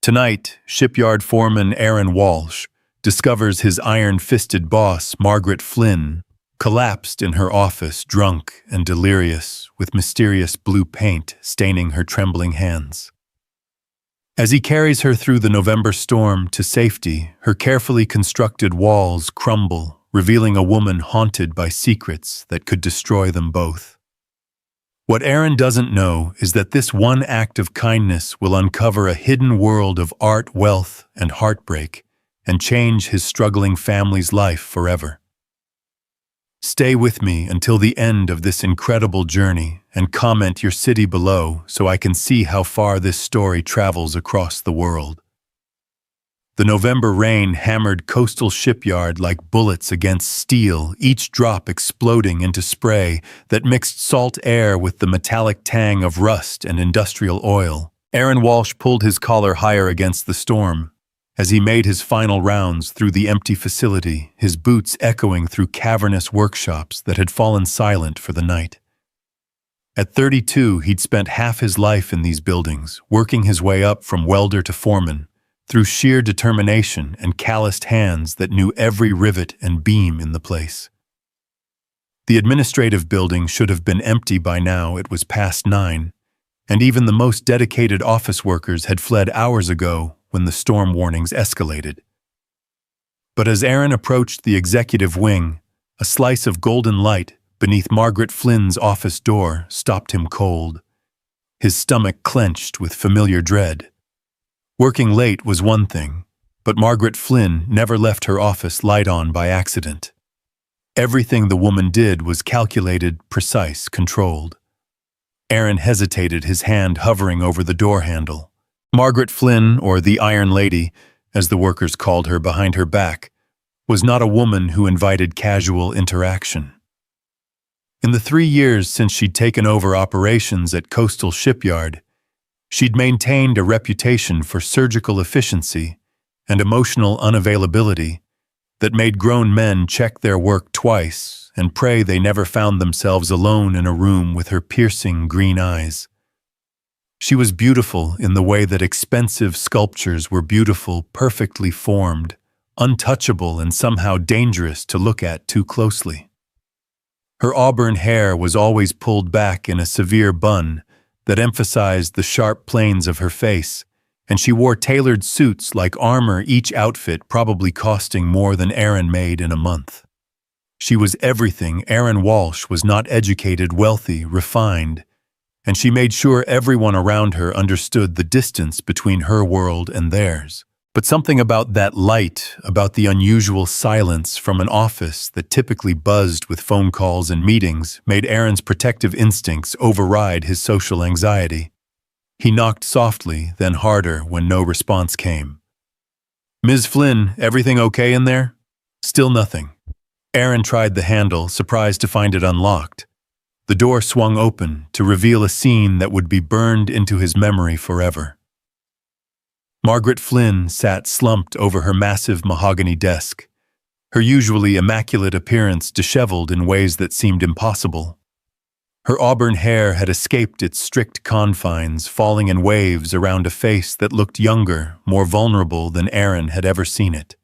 Tonight, shipyard foreman Aaron Walsh discovers his iron-fisted boss, Margaret Flynn, collapsed in her office, drunk and delirious, with mysterious blue paint staining her trembling hands. As he carries her through the November storm to safety, her carefully constructed walls crumble, revealing a woman haunted by secrets that could destroy them both. What Aaron doesn't know is that this one act of kindness will uncover a hidden world of art, wealth, and heartbreak, and change his struggling family's life forever. Stay with me until the end of this incredible journey and comment your city below so I can see how far this story travels across the world. The November rain hammered Coastal Shipyard like bullets against steel, each drop exploding into spray that mixed salt air with the metallic tang of rust and industrial oil. Aaron Walsh pulled his collar higher against the storm as he made his final rounds through the empty facility, his boots echoing through cavernous workshops that had fallen silent for the night. At 32, he'd spent half his life in these buildings, working his way up from welder to foreman, through sheer determination and calloused hands that knew every rivet and beam in the place. The administrative building should have been empty by now. It was past 9, and even the most dedicated office workers had fled hours ago when the storm warnings escalated. But as Aaron approached the executive wing, a slice of golden light beneath Margaret Flynn's office door stopped him cold. His stomach clenched with familiar dread. Working late was one thing, but Margaret Flynn never left her office light on by accident. Everything the woman did was calculated, precise, controlled. Aaron hesitated, his hand hovering over the door handle. Margaret Flynn, or the Iron Lady, as the workers called her behind her back, was not a woman who invited casual interaction. In the 3 years since she'd taken over operations at Coastal Shipyard, she'd maintained a reputation for surgical efficiency and emotional unavailability that made grown men check their work twice and pray they never found themselves alone in a room with her piercing green eyes. She was beautiful in the way that expensive sculptures were beautiful, perfectly formed, untouchable and somehow dangerous to look at too closely. Her auburn hair was always pulled back in a severe bun that emphasized the sharp planes of her face, and she wore tailored suits like armor, each outfit probably costing more than Aaron made in a month. She was everything Aaron Walsh was not: educated, wealthy, refined, and she made sure everyone around her understood the distance between her world and theirs. But something about that light, about the unusual silence from an office that typically buzzed with phone calls and meetings, made Aaron's protective instincts override his social anxiety. He knocked softly, then harder when no response came. "Ms. Flynn, everything okay in there?" Still nothing. Aaron tried the handle, surprised to find it unlocked. The door swung open to reveal a scene that would be burned into his memory forever. Margaret Flynn sat slumped over her massive mahogany desk, her usually immaculate appearance disheveled in ways that seemed impossible. Her auburn hair had escaped its strict confines, falling in waves around a face that looked younger, more vulnerable than Aaron had ever seen it.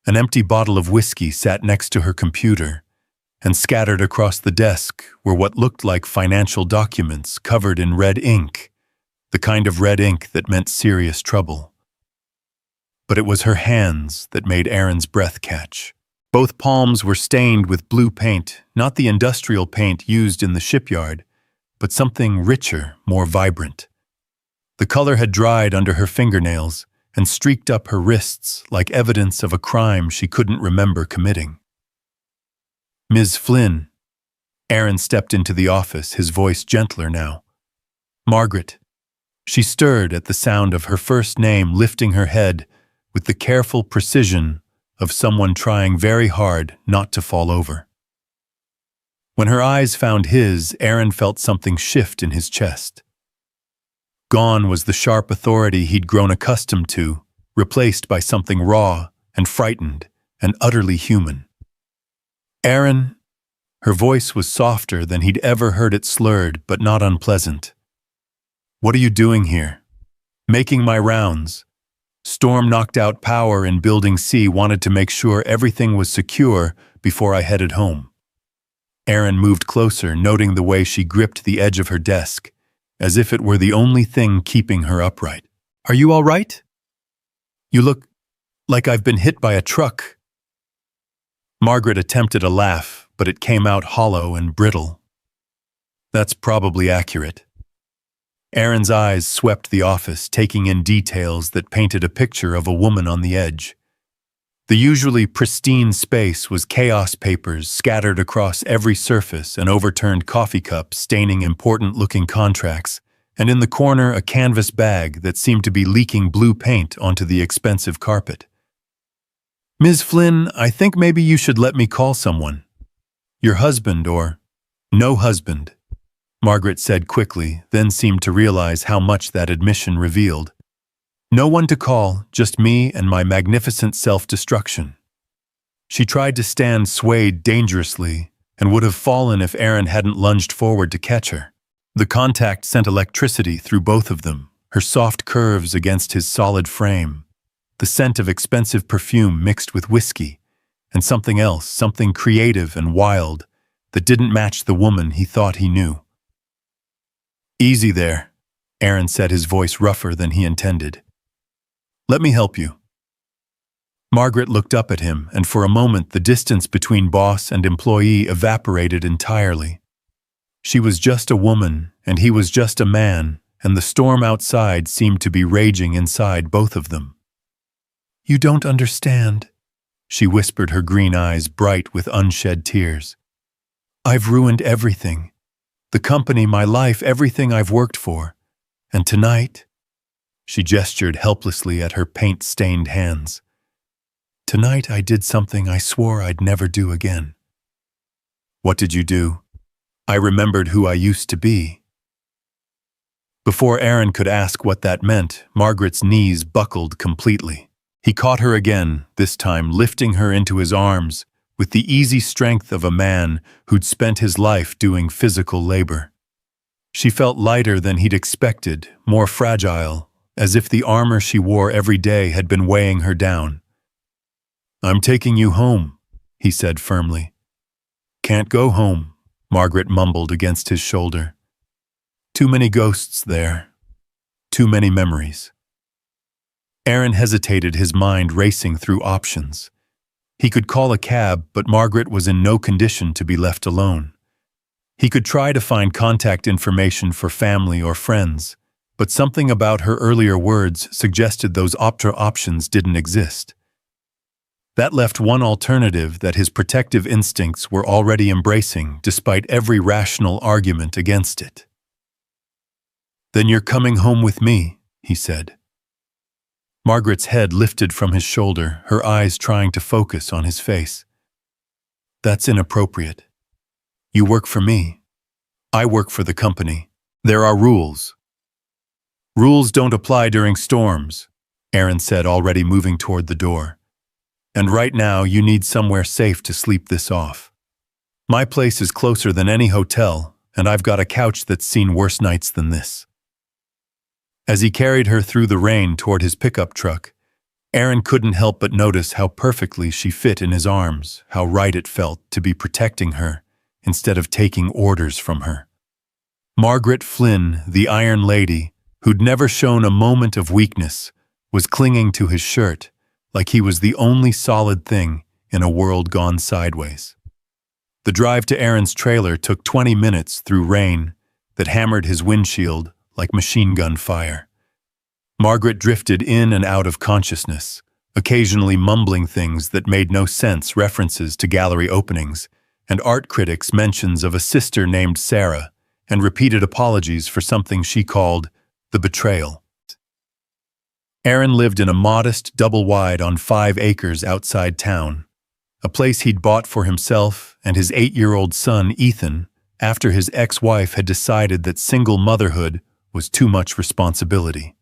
An empty bottle of whiskey sat next to her computer, and scattered across the desk were what looked like financial documents covered in red ink, the kind of red ink that meant serious trouble. But it was her hands that made Aaron's breath catch. Both palms were stained with blue paint, not the industrial paint used in the shipyard, but something richer, more vibrant. The color had dried under her fingernails and streaked up her wrists like evidence of a crime she couldn't remember committing. "Ms. Flynn." Aaron stepped into the office, his voice gentler now. "Margaret." She stirred at the sound of her first name, lifting her head with the careful precision of someone trying very hard not to fall over. When her eyes found his, Aaron felt something shift in his chest. Gone was the sharp authority he'd grown accustomed to, replaced by something raw and frightened and utterly human. "Aaron," her voice was softer than he'd ever heard it, slurred but not unpleasant. "What are you doing here?" Making my rounds. Storm knocked out power and Building C wanted to make sure everything was secure before I headed home. Erin moved closer, noting the way she gripped the edge of her desk, as if it were the only thing keeping her upright. Are you all right? You look like I've been hit by a truck. Margaret attempted a laugh, but it came out hollow and brittle. That's probably accurate. Erin's eyes swept the office, taking in details that painted a picture of a woman on the edge. The usually pristine space was chaos papers scattered across every surface, an overturned coffee cup staining important-looking contracts, and in the corner a canvas bag that seemed to be leaking blue paint onto the expensive carpet. Ms. Flynn, I think maybe you should let me call someone. Your husband or no husband. Margaret said quickly, then seemed to realize how much that admission revealed. No one to call, just me and my magnificent self-destruction. She tried to stand swayed dangerously and would have fallen if Erin hadn't lunged forward to catch her. The contact sent electricity through both of them, her soft curves against his solid frame, the scent of expensive perfume mixed with whiskey, and something else, something creative and wild, that didn't match the woman he thought he knew. Easy there, Erin said, his voice rougher than he intended. Let me help you. Margaret looked up at him, and for a moment the distance between boss and employee evaporated entirely. She was just a woman, and he was just a man, and the storm outside seemed to be raging inside both of them. You don't understand, she whispered, her green eyes bright with unshed tears. I've ruined everything. The company, my life, everything I've worked for. And tonight, she gestured helplessly at her paint-stained hands. Tonight I did something I swore I'd never do again. What did you do? I remembered who I used to be. Before Erin could ask what that meant, Margaret's knees buckled completely. He caught her again, this time lifting her into his arms, with the easy strength of a man who'd spent his life doing physical labor. She felt lighter than he'd expected, more fragile, as if the armor she wore every day had been weighing her down. I'm taking you home, he said firmly. Can't go home, Margaret mumbled against his shoulder. Too many ghosts there. Too many memories. Erin hesitated, his mind racing through options. He could call a cab, but Margaret was in no condition to be left alone. He could try to find contact information for family or friends, but something about her earlier words suggested those options didn't exist. That left one alternative that his protective instincts were already embracing, despite every rational argument against it. Then you're coming home with me, he said. Margaret's head lifted from his shoulder, her eyes trying to focus on his face. That's inappropriate. You work for me. I work for the company. There are rules. Rules don't apply during storms, Erin said, already moving toward the door. And right now you need somewhere safe to sleep this off. My place is closer than any hotel, and I've got a couch that's seen worse nights than this. As he carried her through the rain toward his pickup truck, Erin couldn't help but notice how perfectly she fit in his arms, how right it felt to be protecting her instead of taking orders from her. Margaret Flynn, the Iron Lady, who'd never shown a moment of weakness, was clinging to his shirt like he was the only solid thing in a world gone sideways. The drive to Erin's trailer took 20 minutes through rain that hammered his windshield like machine gun fire. Margaret drifted in and out of consciousness, occasionally mumbling things that made no sense, references to gallery openings, and art critics' mentions of a sister named Sarah, and repeated apologies for something she called the betrayal. Erin lived in a modest double-wide on 5 acres outside town, a place he'd bought for himself and his 8-year-old son, Ethan, after his ex-wife had decided that single motherhood was too much responsibility.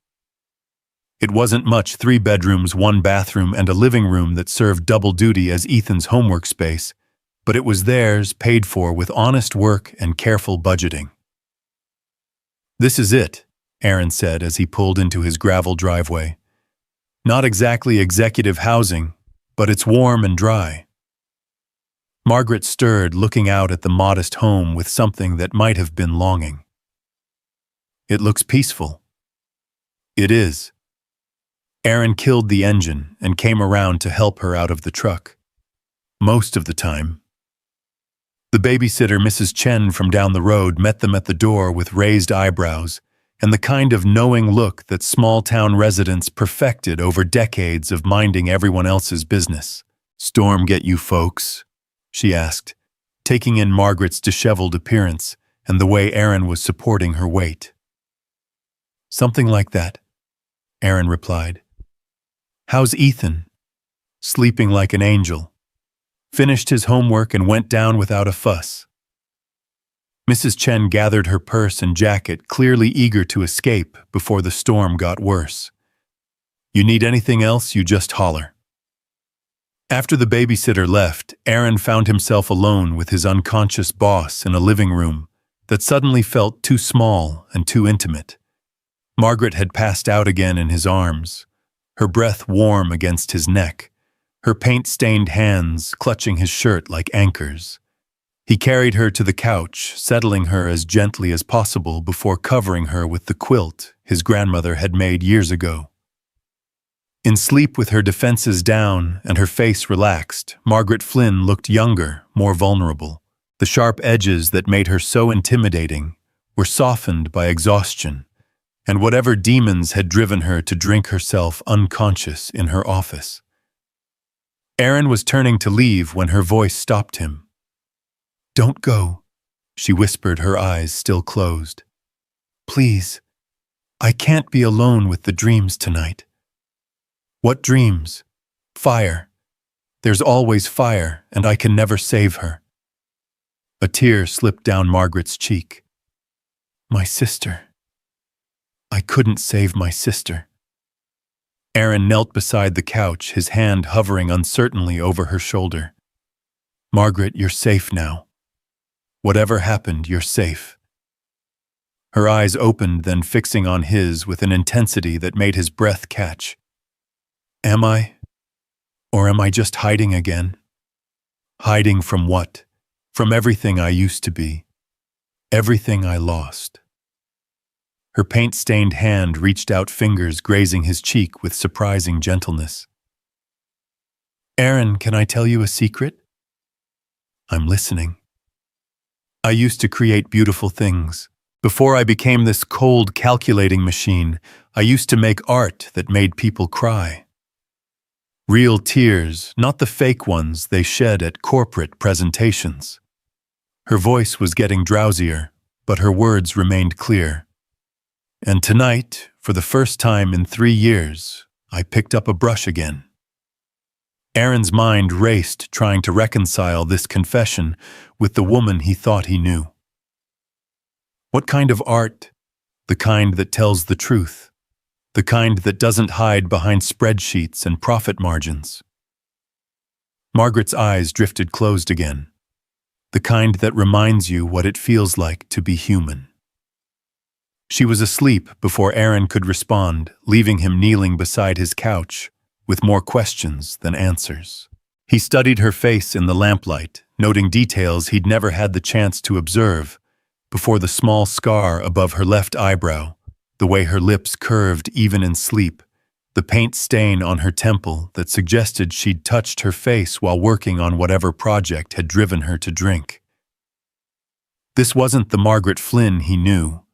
It wasn't much, 3 bedrooms, 1 bathroom, and a living room that served double duty as Ethan's homework space, but it was theirs, paid for with honest work and careful budgeting. This is it, Aaron said as he pulled into his gravel driveway. Not exactly executive housing, but it's warm and dry. Margaret stirred, looking out at the modest home with something that might have been longing. It looks peaceful. It is. Aaron killed the engine and came around to help her out of the truck. Most of the time. The babysitter, Mrs. Chen from down the road, met them at the door with raised eyebrows and the kind of knowing look that small-town residents perfected over decades of minding everyone else's business. "Storm get you folks?" she asked, taking in Margaret's disheveled appearance and the way Aaron was supporting her weight. "Something like that," Aaron replied. "How's Ethan?" "Sleeping like an angel. Finished his homework and went down without a fuss." Mrs. Chen gathered her purse and jacket, clearly eager to escape before the storm got worse. "You need anything else, you just holler." After the babysitter left, Aaron found himself alone with his unconscious boss in a living room that suddenly felt too small and too intimate. Margaret had passed out again in his arms, her breath warm against his neck, her paint-stained hands clutching his shirt like anchors. He carried her to the couch, settling her as gently as possible before covering her with the quilt his grandmother had made years ago. In sleep with her defenses down and her face relaxed, Margaret Flynn looked younger, more vulnerable. The sharp edges that made her so intimidating were softened by exhaustion, and whatever demons had driven her to drink herself unconscious in her office. Aaron was turning to leave when her voice stopped him. "Don't go," she whispered, her eyes still closed. "Please, I can't be alone with the dreams tonight." "What dreams?" "Fire. There's always fire, and I can never save her." A tear slipped down Margaret's cheek. "My sister. I couldn't save my sister." Aaron knelt beside the couch, his hand hovering uncertainly over her shoulder. "Margaret, you're safe now. Whatever happened, you're safe." Her eyes opened, then fixing on his with an intensity that made his breath catch. "Am I? Or am I just hiding again?" "Hiding from what?" "From everything I used to be. Everything I lost." Her paint-stained hand reached out, fingers grazing his cheek with surprising gentleness. "Aaron, can I tell you a secret?" "I'm listening." "I used to create beautiful things. Before I became this cold, calculating machine, I used to make art that made people cry. Real tears, not the fake ones they shed at corporate presentations." Her voice was getting drowsier, but her words remained clear. "And tonight, for the first time in 3 years, I picked up a brush again." Aaron's mind raced, trying to reconcile this confession with the woman he thought he knew. What kind of art? The kind that tells the truth. The kind that doesn't hide behind spreadsheets and profit margins. Margaret's eyes drifted closed again. The kind that reminds you what it feels like to be human. She was asleep before Aaron could respond, leaving him kneeling beside his couch, with more questions than answers. He studied her face in the lamplight, noting details he'd never had the chance to observe, before the small scar above her left eyebrow, the way her lips curved even in sleep, the paint stain on her temple that suggested she'd touched her face while working on whatever project had driven her to drink. This wasn't the Margaret Flynn he knew.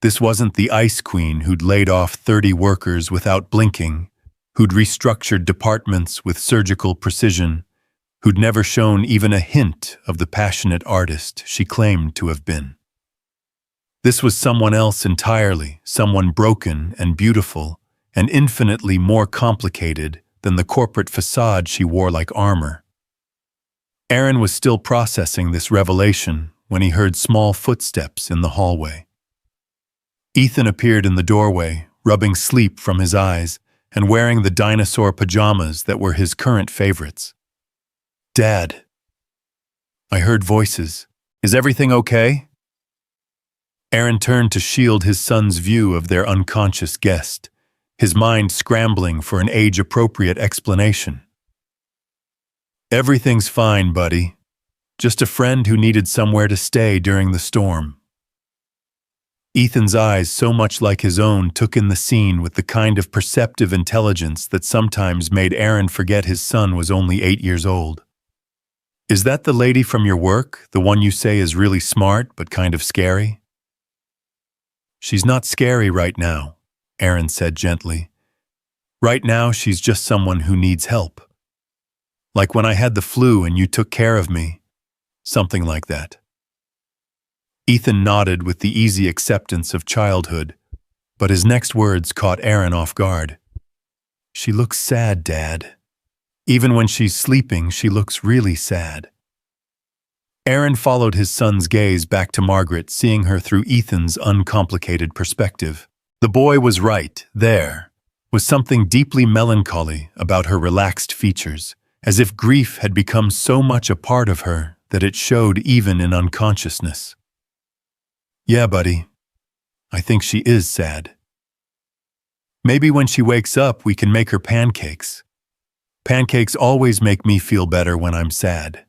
This wasn't the Ice Queen who'd laid off 30 workers without blinking, who'd restructured departments with surgical precision, who'd never shown even a hint of the passionate artist she claimed to have been. This was someone else entirely, someone broken and beautiful, and infinitely more complicated than the corporate facade she wore like armor. Aaron was still processing this revelation when he heard small footsteps in the hallway. Ethan appeared in the doorway, rubbing sleep from his eyes and wearing the dinosaur pajamas that were his current favorites. "Dad." "I heard voices. Is everything okay?" Aaron turned to shield his son's view of their unconscious guest, his mind scrambling for an age-appropriate explanation. "Everything's fine, buddy. Just a friend who needed somewhere to stay during the storm." Ethan's eyes, so much like his own, took in the scene with the kind of perceptive intelligence that sometimes made Aaron forget his son was only 8 years old. "Is that the lady from your work, the one you say is really smart but kind of scary?" "She's not scary right now," Aaron said gently. "Right now she's just someone who needs help. Like when I had the flu and you took care of me. Something like that." Ethan nodded with the easy acceptance of childhood, but his next words caught Aaron off guard. "She looks sad, Dad. Even when she's sleeping, she looks really sad." Aaron followed his son's gaze back to Margaret, seeing her through Ethan's uncomplicated perspective. The boy was right. There was something deeply melancholy about her relaxed features, as if grief had become so much a part of her that it showed even in unconsciousness. "Yeah, buddy. I think she is sad. Maybe when she wakes up, we can make her pancakes. Pancakes always make me feel better when I'm sad."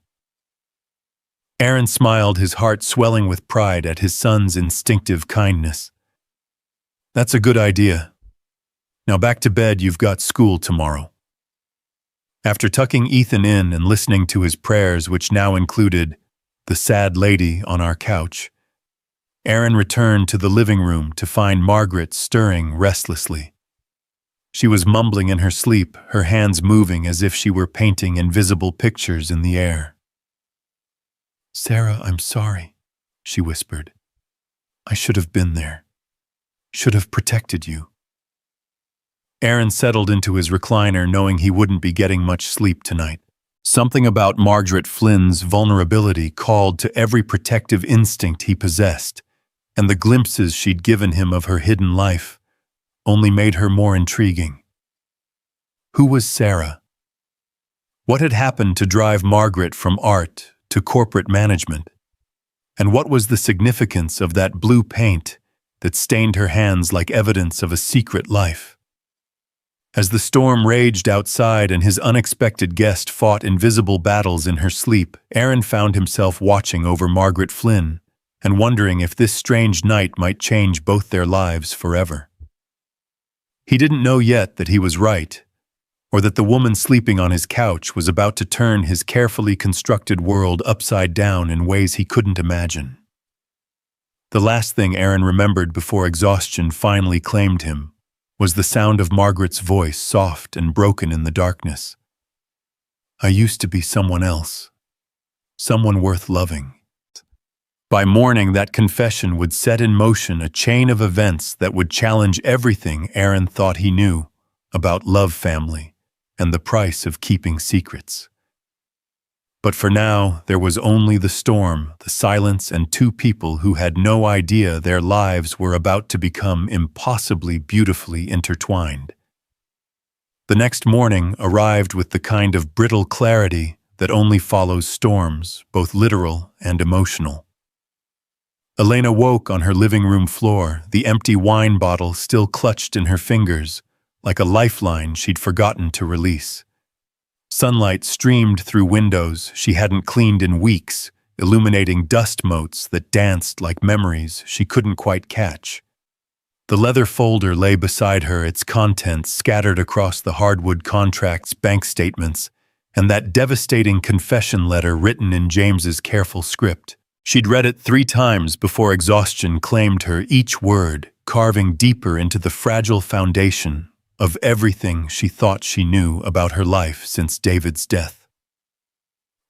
Aaron smiled, his heart swelling with pride at his son's instinctive kindness. "That's a good idea. Now back to bed, you've got school tomorrow." After tucking Ethan in and listening to his prayers, which now included "the sad lady on our couch," Aaron returned to the living room to find Margaret stirring restlessly. She was mumbling in her sleep, her hands moving as if she were painting invisible pictures in the air. "Sarah, I'm sorry," she whispered. "I should have been there. Should have protected you." Aaron settled into his recliner, knowing he wouldn't be getting much sleep tonight. Something about Margaret Flynn's vulnerability called to every protective instinct he possessed, and the glimpses she'd given him of her hidden life only made her more intriguing. Who was Sarah? What had happened to drive Margaret from art to corporate management? And what was the significance of that blue paint that stained her hands like evidence of a secret life? As the storm raged outside and his unexpected guest fought invisible battles in her sleep, Aaron found himself watching over Margaret Flynn and wondering if this strange night might change both their lives forever. He didn't know yet that he was right, or that the woman sleeping on his couch was about to turn his carefully constructed world upside down in ways he couldn't imagine. The last thing Aaron remembered before exhaustion finally claimed him was the sound of Margaret's voice, soft and broken in the darkness. "I used to be someone else, someone worth loving." By morning, that confession would set in motion a chain of events that would challenge everything Aaron thought he knew about love, family, and the price of keeping secrets. But for now, there was only the storm, the silence, and two people who had no idea their lives were about to become impossibly beautifully intertwined. The next morning arrived with the kind of brittle clarity that only follows storms, both literal and emotional. Elena woke on her living room floor, the empty wine bottle still clutched in her fingers, like a lifeline she'd forgotten to release. Sunlight streamed through windows she hadn't cleaned in weeks, illuminating dust motes that danced like memories she couldn't quite catch. The leather folder lay beside her, its contents scattered across the hardwood contracts, bank statements, and that devastating confession letter written in James's careful script. She'd read it 3 times before exhaustion claimed her, each word carving deeper into the fragile foundation of everything she thought she knew about her life since David's death.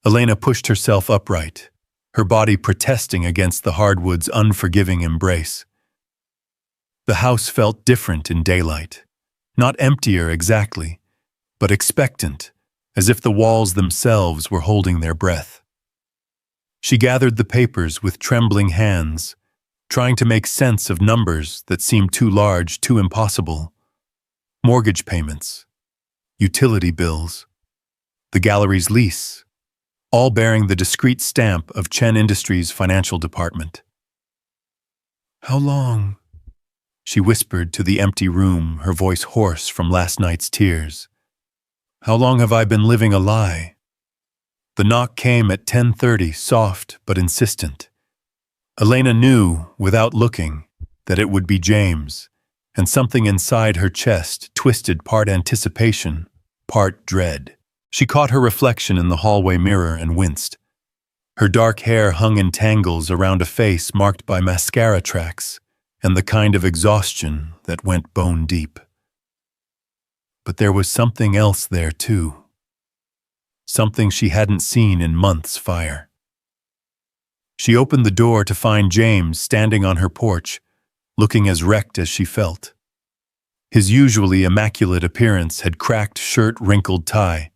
Elena pushed herself upright, her body protesting against the hardwood's unforgiving embrace. The house felt different in daylight, not emptier exactly, but expectant, as if the walls themselves were holding their breath. She gathered the papers with trembling hands, trying to make sense of numbers that seemed too large, too impossible. Mortgage payments, utility bills, the gallery's lease, all bearing the discreet stamp of Chen Industries' financial department. How long? She whispered to the empty room, her voice hoarse from last night's tears. How long have I been living a lie? The knock came at 10:30, soft but insistent. Elena knew, without looking, that it would be James, and something inside her chest twisted part anticipation, part dread. She caught her reflection in the hallway mirror and winced. Her dark hair hung in tangles around a face marked by mascara tracks and the kind of exhaustion that went bone deep. But there was something else there, too. Something she hadn't seen in months' fire. She opened the door to find James standing on her porch, looking as wrecked as she felt. His usually immaculate appearance had cracked shirt-wrinkled tie,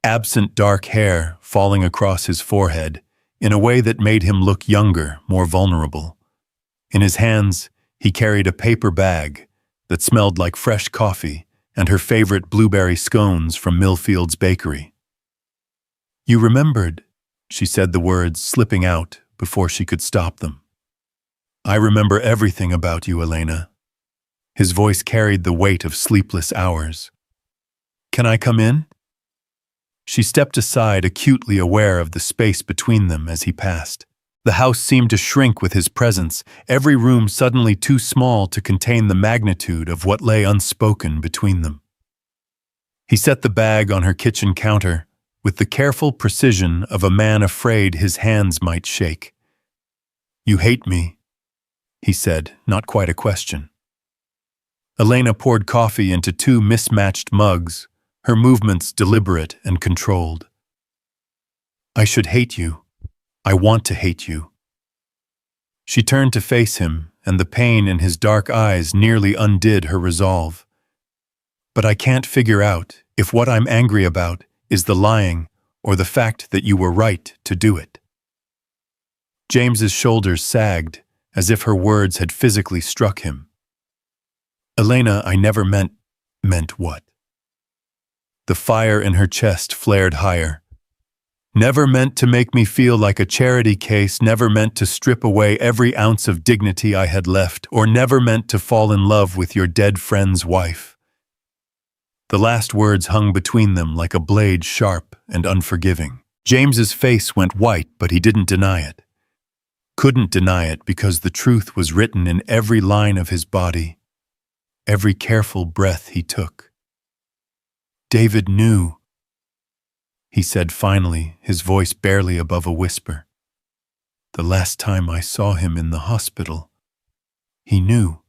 absent dark hair falling across his forehead in a way that made him look younger, more vulnerable. In his hands, he carried a paper bag that smelled like fresh coffee and her favorite blueberry scones from Millfield's bakery. "You remembered," she said, the words slipping out before she could stop them. "I remember everything about you, Elena." His voice carried the weight of sleepless hours. "Can I come in?" She stepped aside, acutely aware of the space between them as he passed. The house seemed to shrink with his presence, every room suddenly too small to contain the magnitude of what lay unspoken between them. He set the bag on her kitchen counter with the careful precision of a man afraid his hands might shake. "You hate me," he said, not quite a question. Elena poured coffee into two mismatched mugs, her movements deliberate and controlled. "I should hate you. I want to hate you." She turned to face him, and the pain in his dark eyes nearly undid her resolve. "But I can't figure out if what I'm angry about is the lying or the fact that you were right to do it." James's shoulders sagged, as if her words had physically struck him. "Elena, I never meant what?" The fire in her chest flared higher. "Never meant to make me feel like a charity case, never meant to strip away every ounce of dignity I had left, or never meant to fall in love with your dead friend's wife." The last words hung between them like a blade, sharp and unforgiving. James's face went white, but he didn't deny it. Couldn't deny it because the truth was written in every line of his body, every careful breath he took. "David knew," he said finally, his voice barely above a whisper. "The last time I saw him in the hospital, he knew."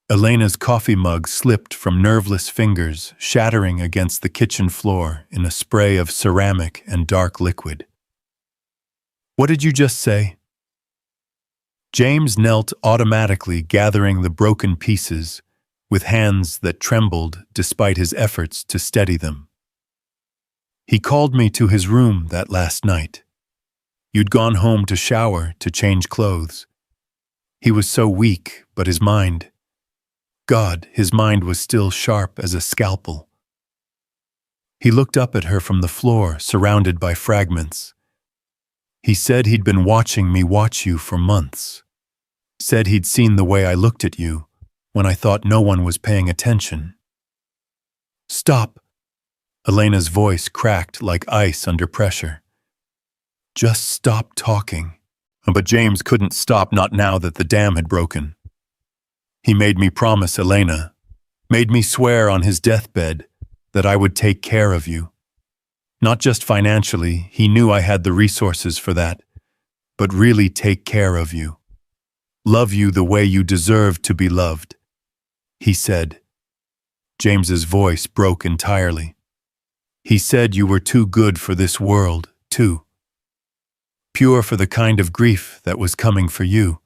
Elena's coffee mug slipped from nerveless fingers, shattering against the kitchen floor in a spray of ceramic and dark liquid. "What did you just say?" James knelt automatically, gathering the broken pieces, with hands that trembled despite his efforts to steady them. "He called me to his room that last night. You'd gone home to shower, to change clothes. He was so weak, but his mind... God, his mind was still sharp as a scalpel." He looked up at her from the floor, surrounded by fragments. "He said he'd been watching me watch you for months. Said he'd seen the way I looked at you, when I thought no one was paying attention." "Stop!" Elena's voice cracked like ice under pressure. "Just stop talking." But James couldn't stop, not now that the dam had broken. "He made me promise, Elena, made me swear on his deathbed that I would take care of you. Not just financially, he knew I had the resources for that, but really take care of you. Love you the way you deserve to be loved," he said. James's voice broke entirely. "He said you were too good for this world, too pure for the kind of grief that was coming for you.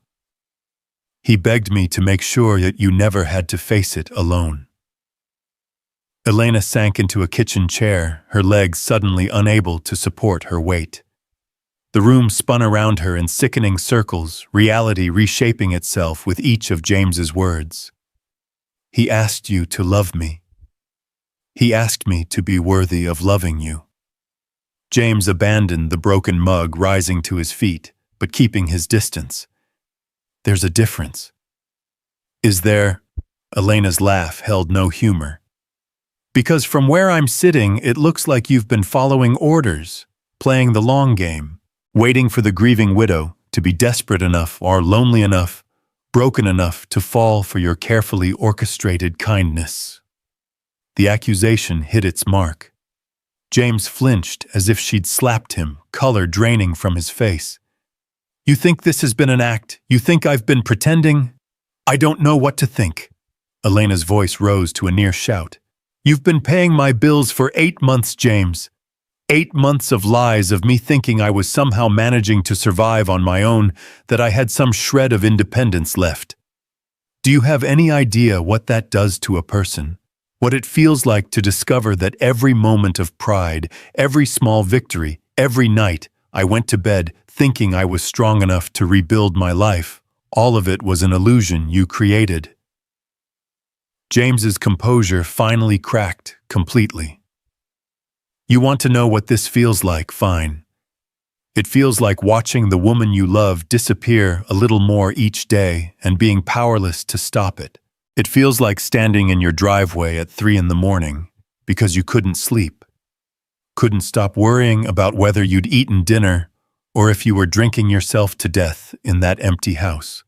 He begged me to make sure that you never had to face it alone." Elena sank into a kitchen chair, her legs suddenly unable to support her weight. The room spun around her in sickening circles, reality reshaping itself with each of James's words. "He asked you to love me. He asked me to be worthy of loving you." James abandoned the broken mug, rising to his feet, but keeping his distance. There's a difference. Is there? Elena's laugh held no humor. Because from where I'm sitting, it looks like you've been following orders, playing the long game, waiting for the grieving widow to be desperate enough or lonely enough, broken enough to fall for your carefully orchestrated kindness. The accusation hit its mark. James flinched as if she'd slapped him, color draining from his face. You think this has been an act? You think I've been pretending? I don't know what to think. Elena's voice rose to a near shout. You've been paying my bills for 8 months, James. 8 months of lies, of me thinking I was somehow managing to survive on my own, that I had some shred of independence left. Do you have any idea what that does to a person? What it feels like to discover that every moment of pride, every small victory, every night I went to bed thinking I was strong enough to rebuild my life, all of it was an illusion you created. James's composure finally cracked completely. You want to know what this feels like? Fine. It feels like watching the woman you love disappear a little more each day and being powerless to stop it. It feels like standing in your driveway at 3 a.m. because you couldn't sleep. Couldn't stop worrying about whether you'd eaten dinner or if you were drinking yourself to death in that empty house.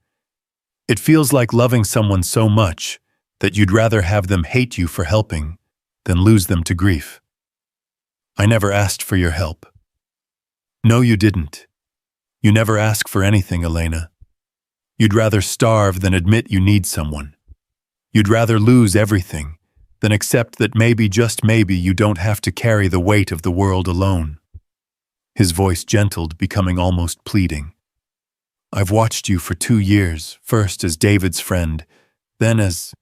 It feels like loving someone so much that you'd rather have them hate you for helping than lose them to grief. I never asked for your help. No, you didn't. You never ask for anything, Elena. You'd rather starve than admit you need someone. You'd rather lose everything than accept that maybe, just maybe, you don't have to carry the weight of the world alone. His voice gentled, becoming almost pleading. I've watched you for 2 years, first as David's friend, then as...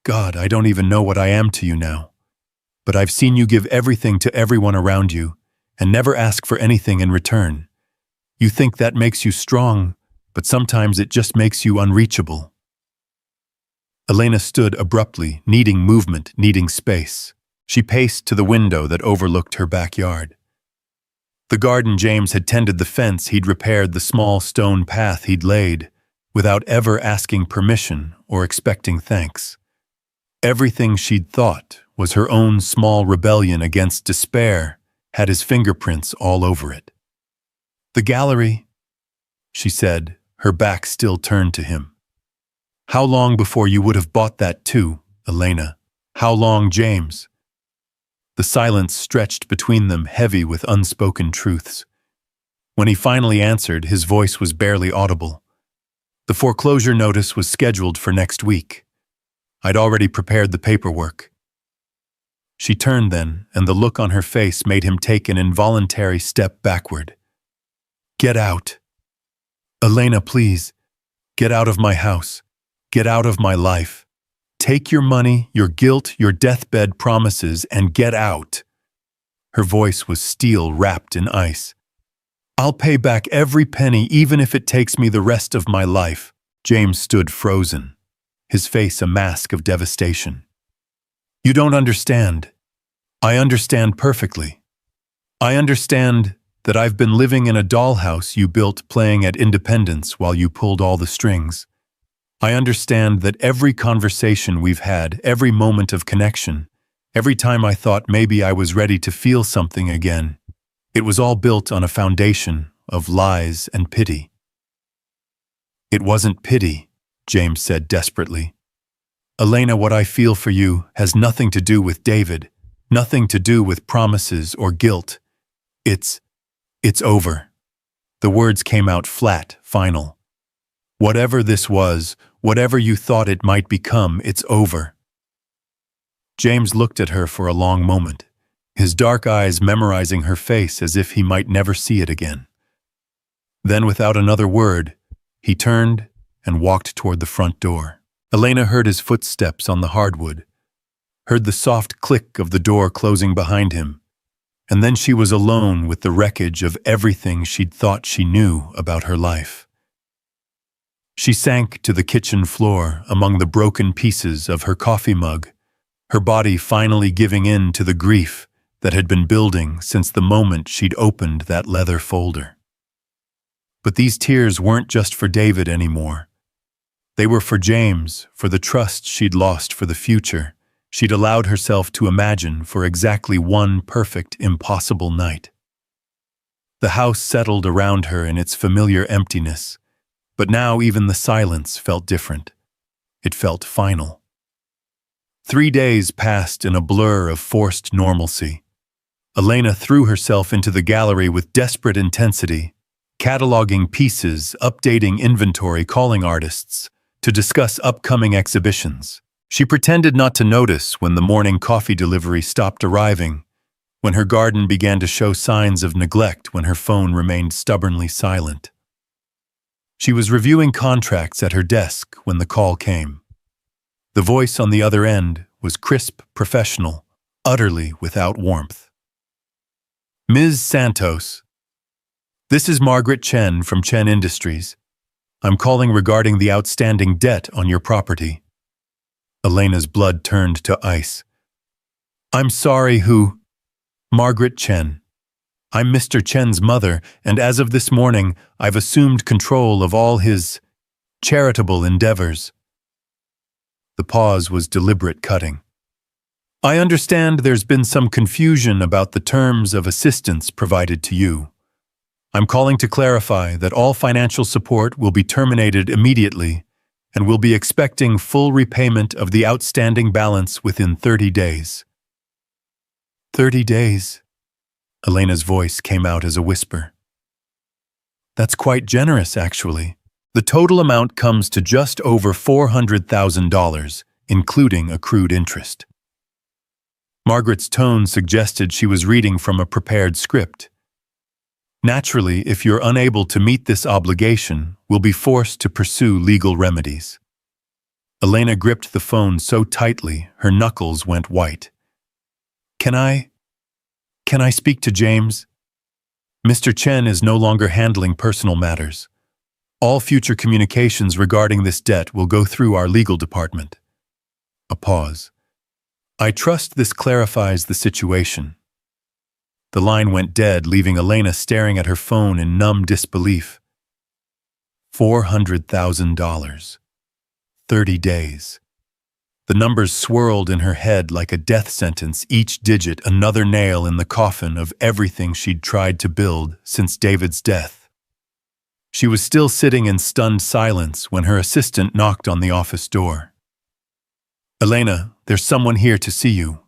God, I don't even know what I am to you now. But I've seen you give everything to everyone around you and never ask for anything in return. You think that makes you strong, but sometimes it just makes you unreachable. Elena stood abruptly, needing movement, needing space. She paced to the window that overlooked her backyard. The garden James had tended, the fence he'd repaired, the small stone path he'd laid, without ever asking permission or expecting thanks. Everything she'd thought was her own small rebellion against despair had his fingerprints all over it. The gallery, she said, her back still turned to him. How long before you would have bought that too, Elena? How long, James? The silence stretched between them, heavy with unspoken truths. When he finally answered, his voice was barely audible. The foreclosure notice was scheduled for next week. I'd already prepared the paperwork. She turned then, and the look on her face made him take an involuntary step backward. Get out. Elena, please. Get out of my house. Get out of my life. Take your money, your guilt, your deathbed promises, and get out. Her voice was steel wrapped in ice. I'll pay back every penny, even if it takes me the rest of my life. James stood frozen, his face a mask of devastation. You don't understand. I understand perfectly. I understand that I've been living in a dollhouse you built, playing at independence while you pulled all the strings. I understand that every conversation we've had, every moment of connection, every time I thought maybe I was ready to feel something again, it was all built on a foundation of lies and pity. It wasn't pity, James said desperately. Elena, what I feel for you has nothing to do with David, nothing to do with promises or guilt. It's over. The words came out flat, final. Whatever this was, whatever you thought it might become, it's over. James looked at her for a long moment, his dark eyes memorizing her face as if he might never see it again. Then, without another word, he turned and walked toward the front door. Elena heard his footsteps on the hardwood, heard the soft click of the door closing behind him, and then she was alone with the wreckage of everything she'd thought she knew about her life. She sank to the kitchen floor among the broken pieces of her coffee mug, her body finally giving in to the grief that had been building since the moment she'd opened that leather folder. But these tears weren't just for David anymore. They were for James, for the trust she'd lost for the future she'd allowed herself to imagine for exactly one perfect, impossible night. The house settled around her in its familiar emptiness, but now even the silence felt different. It felt final. 3 days passed in a blur of forced normalcy. Elena threw herself into the gallery with desperate intensity, cataloging pieces, updating inventory, calling artists to discuss upcoming exhibitions. She pretended not to notice when the morning coffee delivery stopped arriving, when her garden began to show signs of neglect, when her phone remained stubbornly silent. She was reviewing contracts at her desk when the call came. The voice on the other end was crisp, professional, utterly without warmth. "Ms. Santos, this is Margaret Chen from Chen Industries. I'm calling regarding the outstanding debt on your property." Elena's blood turned to ice. "I'm sorry, who?" "Margaret Chen. I'm Mr. Chen's mother, and as of this morning, I've assumed control of all his charitable endeavors." The pause was deliberate cutting. "I understand there's been some confusion about the terms of assistance provided to you. I'm calling to clarify that all financial support will be terminated immediately and will be expecting full repayment of the outstanding balance within 30 days. 30 days? Elena's voice came out as a whisper. "That's quite generous, actually. The total amount comes to just over $400,000, including accrued interest." Margaret's tone suggested she was reading from a prepared script. "Naturally, if you're unable to meet this obligation, we'll be forced to pursue legal remedies." Elena gripped the phone so tightly, her knuckles went white. Can I speak to James? Mr. Chen is no longer handling personal matters. All future communications regarding this debt will go through our legal department." A pause. "I trust this clarifies the situation." The line went dead, leaving Elena staring at her phone in numb disbelief. $400,000. 30 days. The numbers swirled in her head like a death sentence, each digit another nail in the coffin of everything she'd tried to build since David's death. She was still sitting in stunned silence when her assistant knocked on the office door. "Elena, there's someone here to see you."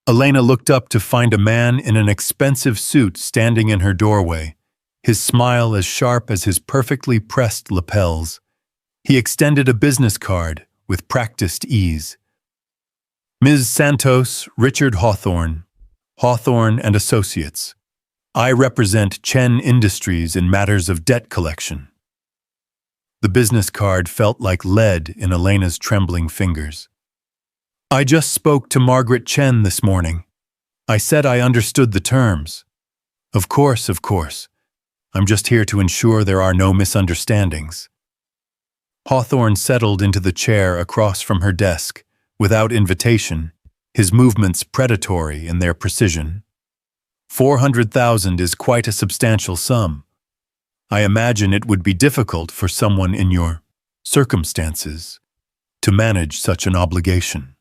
Elena looked up to find a man in an expensive suit standing in her doorway, his smile as sharp as his perfectly pressed lapels. He extended a business card with practiced ease. "Ms. Santos, Richard Hawthorne, Hawthorne and Associates. I represent Chen Industries in matters of debt collection." The business card felt like lead in Elena's trembling fingers. "I just spoke to Margaret Chen this morning. I said I understood the terms." Of course. I'm just here to ensure there are no misunderstandings." Hawthorne settled into the chair across from her desk, without invitation, his movements predatory in their precision. $400,000 is quite a substantial sum. I imagine it would be difficult for someone in your circumstances to manage such an obligation.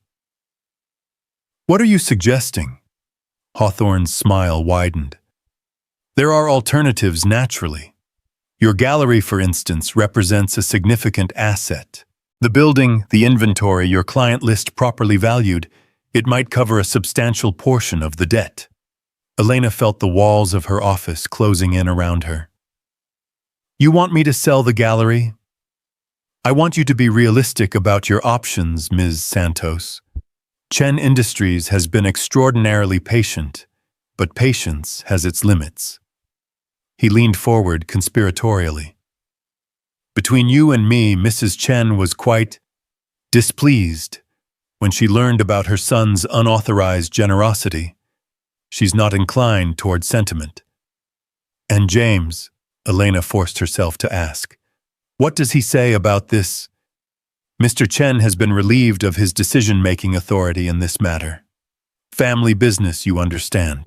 "What are you suggesting?" Hawthorne's smile widened. "There are alternatives, naturally. Your gallery, for instance, represents a significant asset. The building, the inventory, your client list properly valued, it might cover a substantial portion of the debt." Elena felt the walls of her office closing in around her. "You want me to sell the gallery?" "I want you to be realistic about your options, Ms. Santos. Chen Industries has been extraordinarily patient, but patience has its limits." He leaned forward conspiratorially. "Between you and me, Mrs. Chen was quite displeased when she learned about her son's unauthorized generosity. She's not inclined toward sentiment." "And James," Elena forced herself to ask, "what does he say about this?" "Mr. Chen has been relieved of his decision-making authority in this matter. Family business, you understand."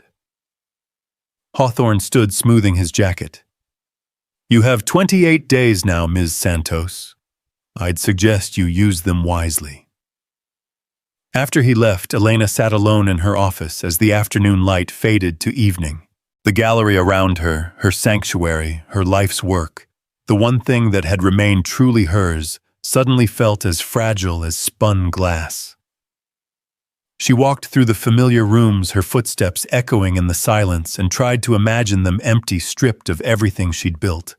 Hawthorne stood smoothing his jacket. You have 28 days now, Ms. Santos. I'd suggest you use them wisely. After he left, Elena sat alone in her office as the afternoon light faded to evening. The gallery around her, her sanctuary, her life's work, the one thing that had remained truly hers, suddenly felt as fragile as spun glass. She walked through the familiar rooms, her footsteps echoing in the silence, and tried to imagine them empty, stripped of everything she'd built.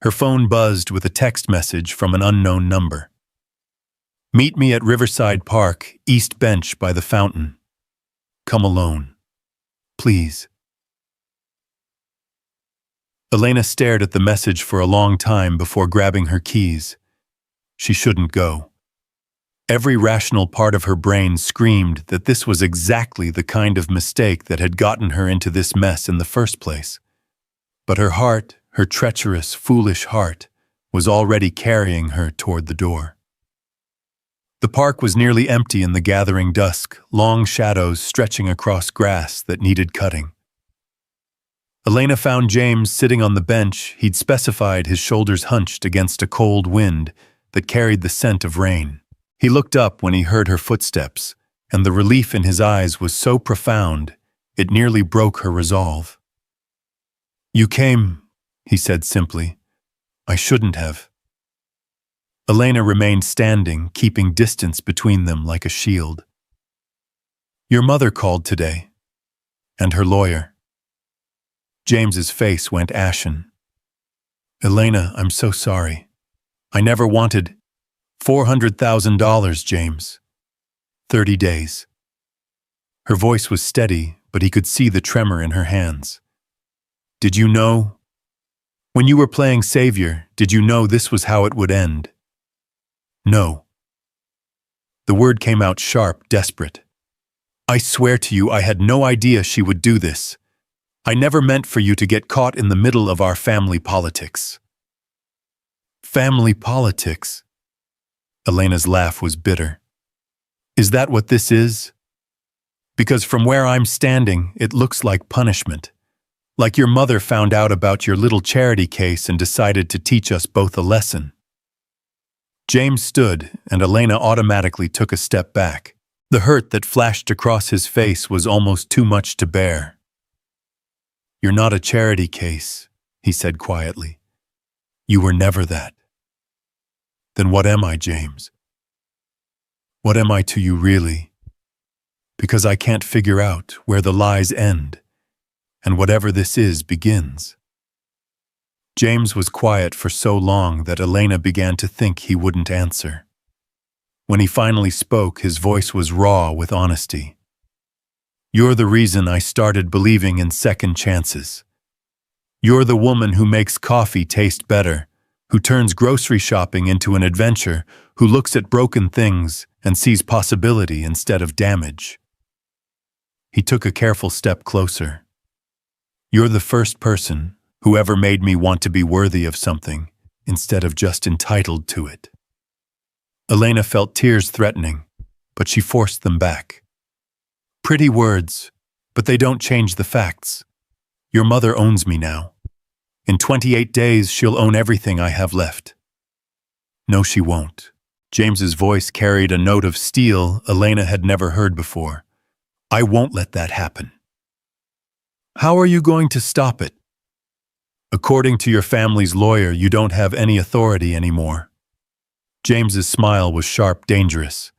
Her phone buzzed with a text message from an unknown number. Meet me at Riverside Park, East Bench by the fountain. Come alone. Please. Elena stared at the message for a long time before grabbing her keys. She shouldn't go. Every rational part of her brain screamed that this was exactly the kind of mistake that had gotten her into this mess in the first place. But her heart, her treacherous, foolish heart, was already carrying her toward the door. The park was nearly empty in the gathering dusk, long shadows stretching across grass that needed cutting. Elena found James sitting on the bench. He'd specified, his shoulders hunched against a cold wind that carried the scent of rain. He looked up when he heard her footsteps, and the relief in his eyes was so profound, it nearly broke her resolve. "You came," he said simply. "I shouldn't have." Elena remained standing, keeping distance between them like a shield. "Your mother called today, and her lawyer." James's face went ashen. "Elena, I'm so sorry. I never wanted $400,000, James. 30 days. Her voice was steady, but he could see the tremor in her hands. "Did you know? When you were playing Savior, did you know this was how it would end?" "No." The word came out sharp, desperate. "I swear to you I had no idea she would do this. I never meant for you to get caught in the middle of our family politics." "Family politics?" Elena's laugh was bitter. "Is that what this is? Because from where I'm standing, it looks like punishment. Like your mother found out about your little charity case and decided to teach us both a lesson." James stood, and Elena automatically took a step back. The hurt that flashed across his face was almost too much to bear. "You're not a charity case," he said quietly. "You were never that." "Then what am I, James? What am I to you really? Because I can't figure out where the lies end, and whatever this is begins." James was quiet for so long that Elena began to think he wouldn't answer. When he finally spoke, his voice was raw with honesty. "You're the reason I started believing in second chances. You're the woman who makes coffee taste better, who turns grocery shopping into an adventure, who looks at broken things and sees possibility instead of damage." He took a careful step closer. "You're the first person who ever made me want to be worthy of something instead of just entitled to it." Elena felt tears threatening, but she forced them back. "Pretty words, but they don't change the facts. Your mother owns me now. In 28 days, she'll own everything I have left." "No, she won't." James's voice carried a note of steel Elena had never heard before. "I won't let that happen." "How are you going to stop it?" "According to your family's lawyer, you don't have any authority anymore." James's smile was sharp, dangerous.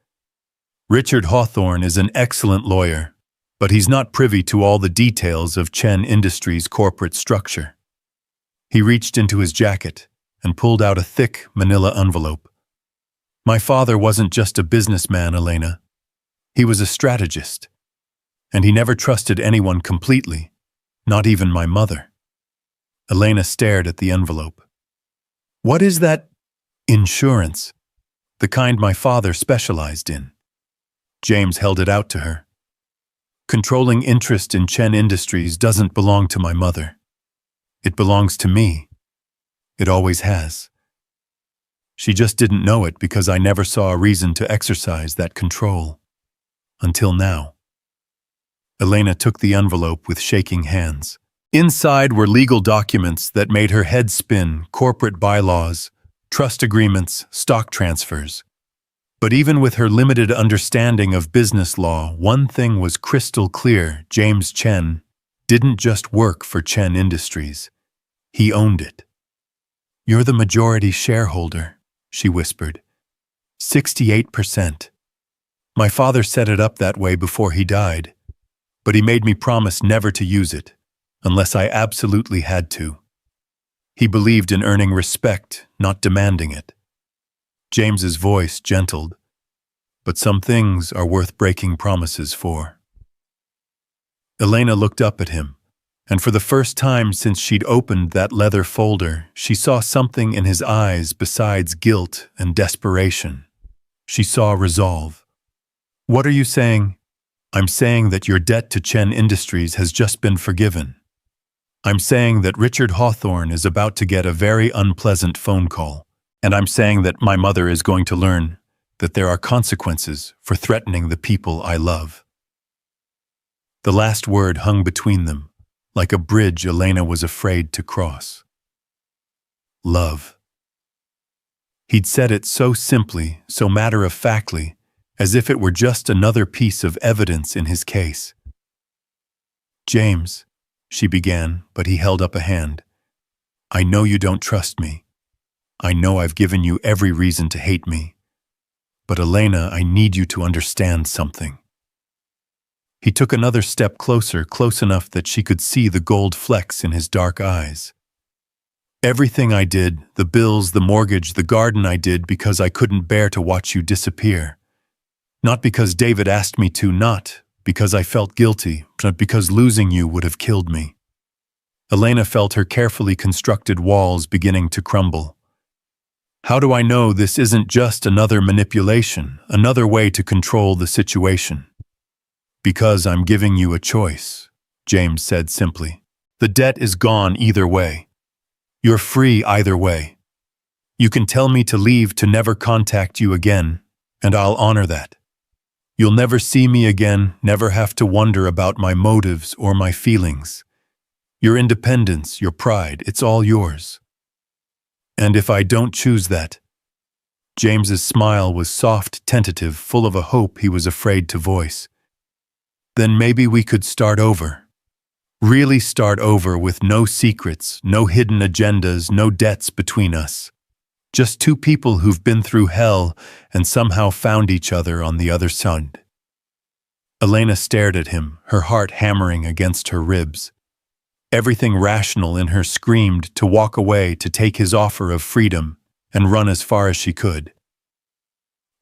"Richard Hawthorne is an excellent lawyer, but he's not privy to all the details of Chen Industries' corporate structure." He reached into his jacket and pulled out a thick manila envelope. "My father wasn't just a businessman, Elena. He was a strategist. And he never trusted anyone completely, not even my mother." Elena stared at the envelope. "What is that?" "Insurance. The kind my father specialized in." James held it out to her. "Controlling interest in Chen Industries doesn't belong to my mother. It belongs to me. It always has. She just didn't know it because I never saw a reason to exercise that control. Until now." Elena took the envelope with shaking hands. Inside were legal documents that made her head spin, corporate bylaws, trust agreements, stock transfers. But even with her limited understanding of business law, one thing was crystal clear: James Chen didn't just work for Chen Industries. He owned it. "You're the majority shareholder," she whispered. 68%. My father set it up that way before he died, but he made me promise never to use it, unless I absolutely had to. He believed in earning respect, not demanding it. James's voice gentled. "But some things are worth breaking promises for." Elena looked up at him, and for the first time since she'd opened that leather folder, she saw something in his eyes besides guilt and desperation. She saw resolve. "What are you saying?" "I'm saying that your debt to Chen Industries has just been forgiven. I'm saying that Richard Hawthorne is about to get a very unpleasant phone call. And I'm saying that my mother is going to learn that there are consequences for threatening the people I love." The last word hung between them, like a bridge Elena was afraid to cross. Love. He'd said it so simply, so matter-of-factly, as if it were just another piece of evidence in his case. "James," she began, but he held up a hand. "I know you don't trust me. I know I've given you every reason to hate me. But Elena, I need you to understand something." He took another step closer, close enough that she could see the gold flecks in his dark eyes. "Everything I did, the bills, the mortgage, the garden, I did because I couldn't bear to watch you disappear. Not because David asked me to, not because I felt guilty, but because losing you would have killed me." Elena felt her carefully constructed walls beginning to crumble. "How do I know this isn't just another manipulation, another way to control the situation?" "Because I'm giving you a choice," James said simply. "The debt is gone either way. You're free either way. You can tell me to leave, to never contact you again, and I'll honor that. You'll never see me again, never have to wonder about my motives or my feelings. Your independence, your pride, it's all yours. And if I don't choose that—" James's smile was soft, tentative, full of a hope he was afraid to voice. "Then maybe we could start over. Really start over with no secrets, no hidden agendas, no debts between us. Just two people who've been through hell and somehow found each other on the other side." Elena stared at him, her heart hammering against her ribs. Everything rational in her screamed to walk away, to take his offer of freedom and run as far as she could.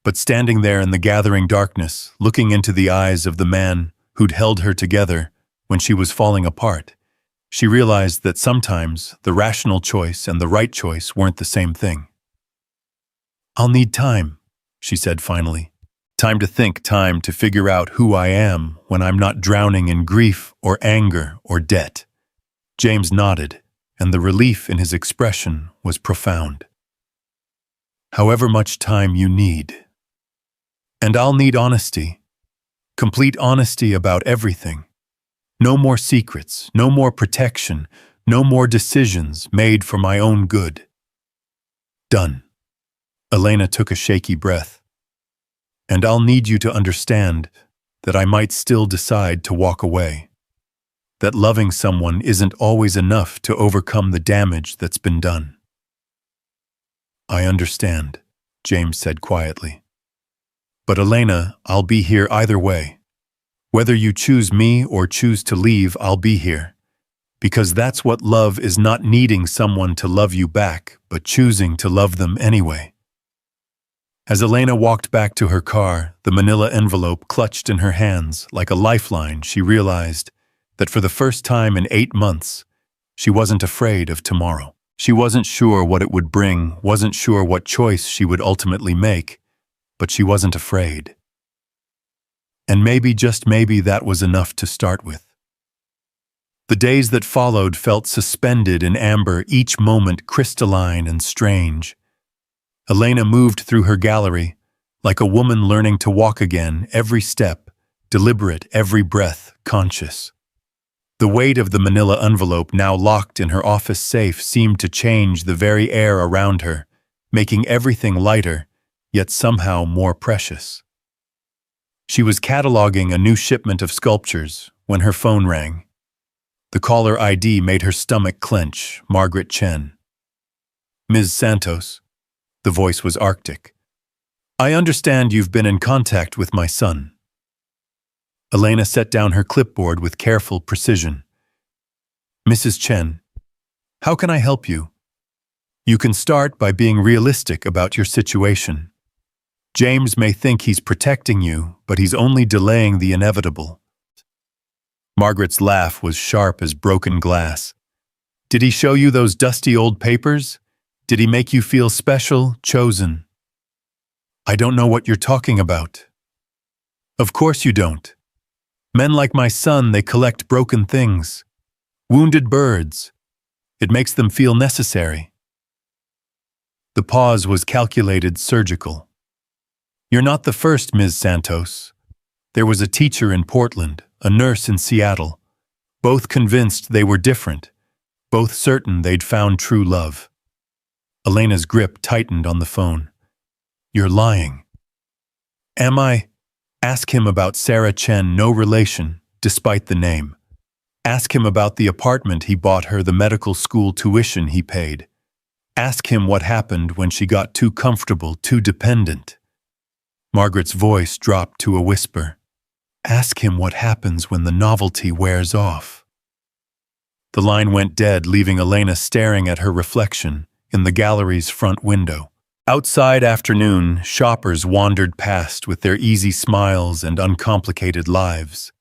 But standing there in the gathering darkness, looking into the eyes of the man who'd held her together when she was falling apart, she realized that sometimes the rational choice and the right choice weren't the same thing. "I'll need time," she said finally. "Time to think, time to figure out who I am when I'm not drowning in grief or anger or debt." James nodded, and the relief in his expression was profound. "However much time you need. And I'll need honesty. Complete honesty about everything. No more secrets, no more protection, no more decisions made for my own good." "Done." Elena took a shaky breath. "And I'll need you to understand that I might still decide to walk away. That loving someone isn't always enough to overcome the damage that's been done." "I understand," James said quietly. "But Elena, I'll be here either way. Whether you choose me or choose to leave, I'll be here. Because that's what love is, not needing someone to love you back, but choosing to love them anyway." As Elena walked back to her car, the manila envelope clutched in her hands like a lifeline, she realized that for the first time in 8 months, she wasn't afraid of tomorrow. She wasn't sure what it would bring, wasn't sure what choice she would ultimately make, but she wasn't afraid. And maybe, just maybe, that was enough to start with. The days that followed felt suspended in amber, each moment crystalline and strange. Elena moved through her gallery like a woman learning to walk again, every step deliberate, every breath conscious. The weight of the manila envelope now locked in her office safe seemed to change the very air around her, making everything lighter, yet somehow more precious. She was cataloging a new shipment of sculptures when her phone rang. The caller ID made her stomach clench. Margaret Chen. Ms. Santos. The voice was arctic. I understand you've been in contact with my son. Elena set down her clipboard with careful precision. Mrs. Chen, how can I help you? You can start by being realistic about your situation. James may think he's protecting you, but he's only delaying the inevitable. Margaret's laugh was sharp as broken glass. Did he show you those dusty old papers? Did he make you feel special, chosen? I don't know what you're talking about. Of course you don't. Men like my son, they collect broken things. Wounded birds. It makes them feel necessary. The pause was calculated, surgical. You're not the first, Ms. Santos. There was a teacher in Portland, a nurse in Seattle. Both convinced they were different. Both certain they'd found true love. Elena's grip tightened on the phone. You're lying. Am I? Ask him about Sarah Chen, no relation, despite the name. Ask him about the apartment he bought her, the medical school tuition he paid. Ask him what happened when she got too comfortable, too dependent. Margaret's voice dropped to a whisper. Ask him what happens when the novelty wears off. The line went dead, leaving Elena staring at her reflection in the gallery's front window. Outside afternoon, shoppers wandered past with their easy smiles and uncomplicated lives,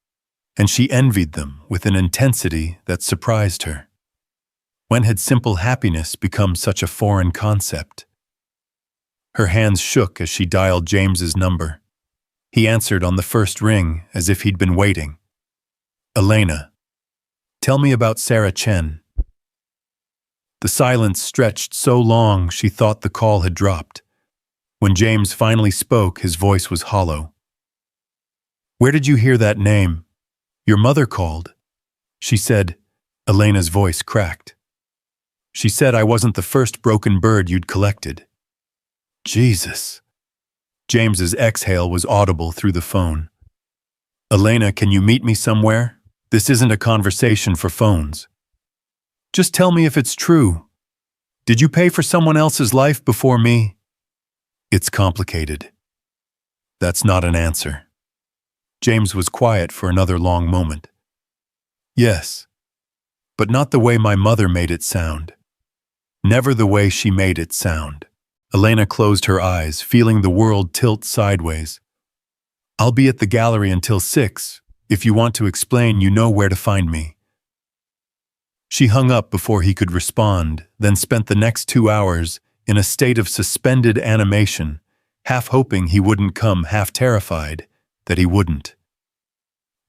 and she envied them with an intensity that surprised her. When had simple happiness become such a foreign concept? Her hands shook as she dialed James's number. He answered on the first ring as if he'd been waiting. Elena, tell me about Sarah Chen. The silence stretched so long she thought the call had dropped. When James finally spoke, his voice was hollow. Where did you hear that name? Your mother called. She said. Elena's voice cracked. She said I wasn't the first broken bird you'd collected. Jesus. James's exhale was audible through the phone. Elena, can you meet me somewhere? This isn't a conversation for phones. Just tell me if it's true. Did you pay for someone else's life before me? It's complicated. That's not an answer. James was quiet for another long moment. Yes, but not the way my mother made it sound. Never the way she made it sound. Elena closed her eyes, feeling the world tilt sideways. I'll be at the gallery until 6. If you want to explain, you know where to find me. She hung up before he could respond, then spent the next 2 hours in a state of suspended animation, half hoping he wouldn't come, half terrified that he wouldn't.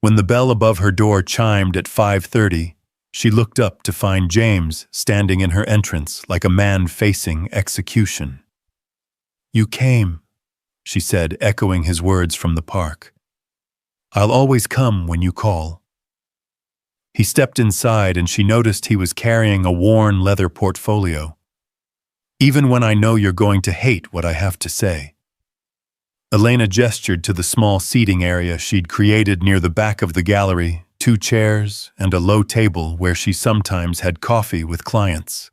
When the bell above her door chimed at 5:30, she looked up to find James standing in her entrance like a man facing execution. You came, she said, echoing his words from the park. I'll always come when you call. He stepped inside and she noticed he was carrying a worn leather portfolio. Even when I know you're going to hate what I have to say. Elena gestured to the small seating area she'd created near the back of the gallery, 2 chairs and a low table where she sometimes had coffee with clients.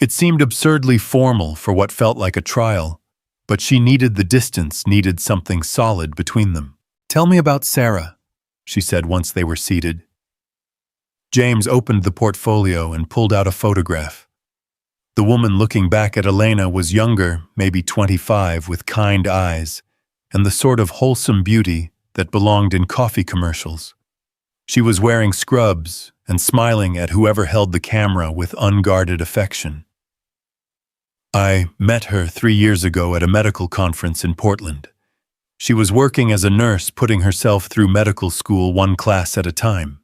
It seemed absurdly formal for what felt like a trial, but she needed the distance, needed something solid between them. Tell me about Sarah, she said once they were seated. James opened the portfolio and pulled out a photograph. The woman looking back at Elena was younger, maybe 25, with kind eyes, and the sort of wholesome beauty that belonged in coffee commercials. She was wearing scrubs and smiling at whoever held the camera with unguarded affection. I met her 3 years ago at a medical conference in Portland. She was working as a nurse, putting herself through medical school 1 class at a time.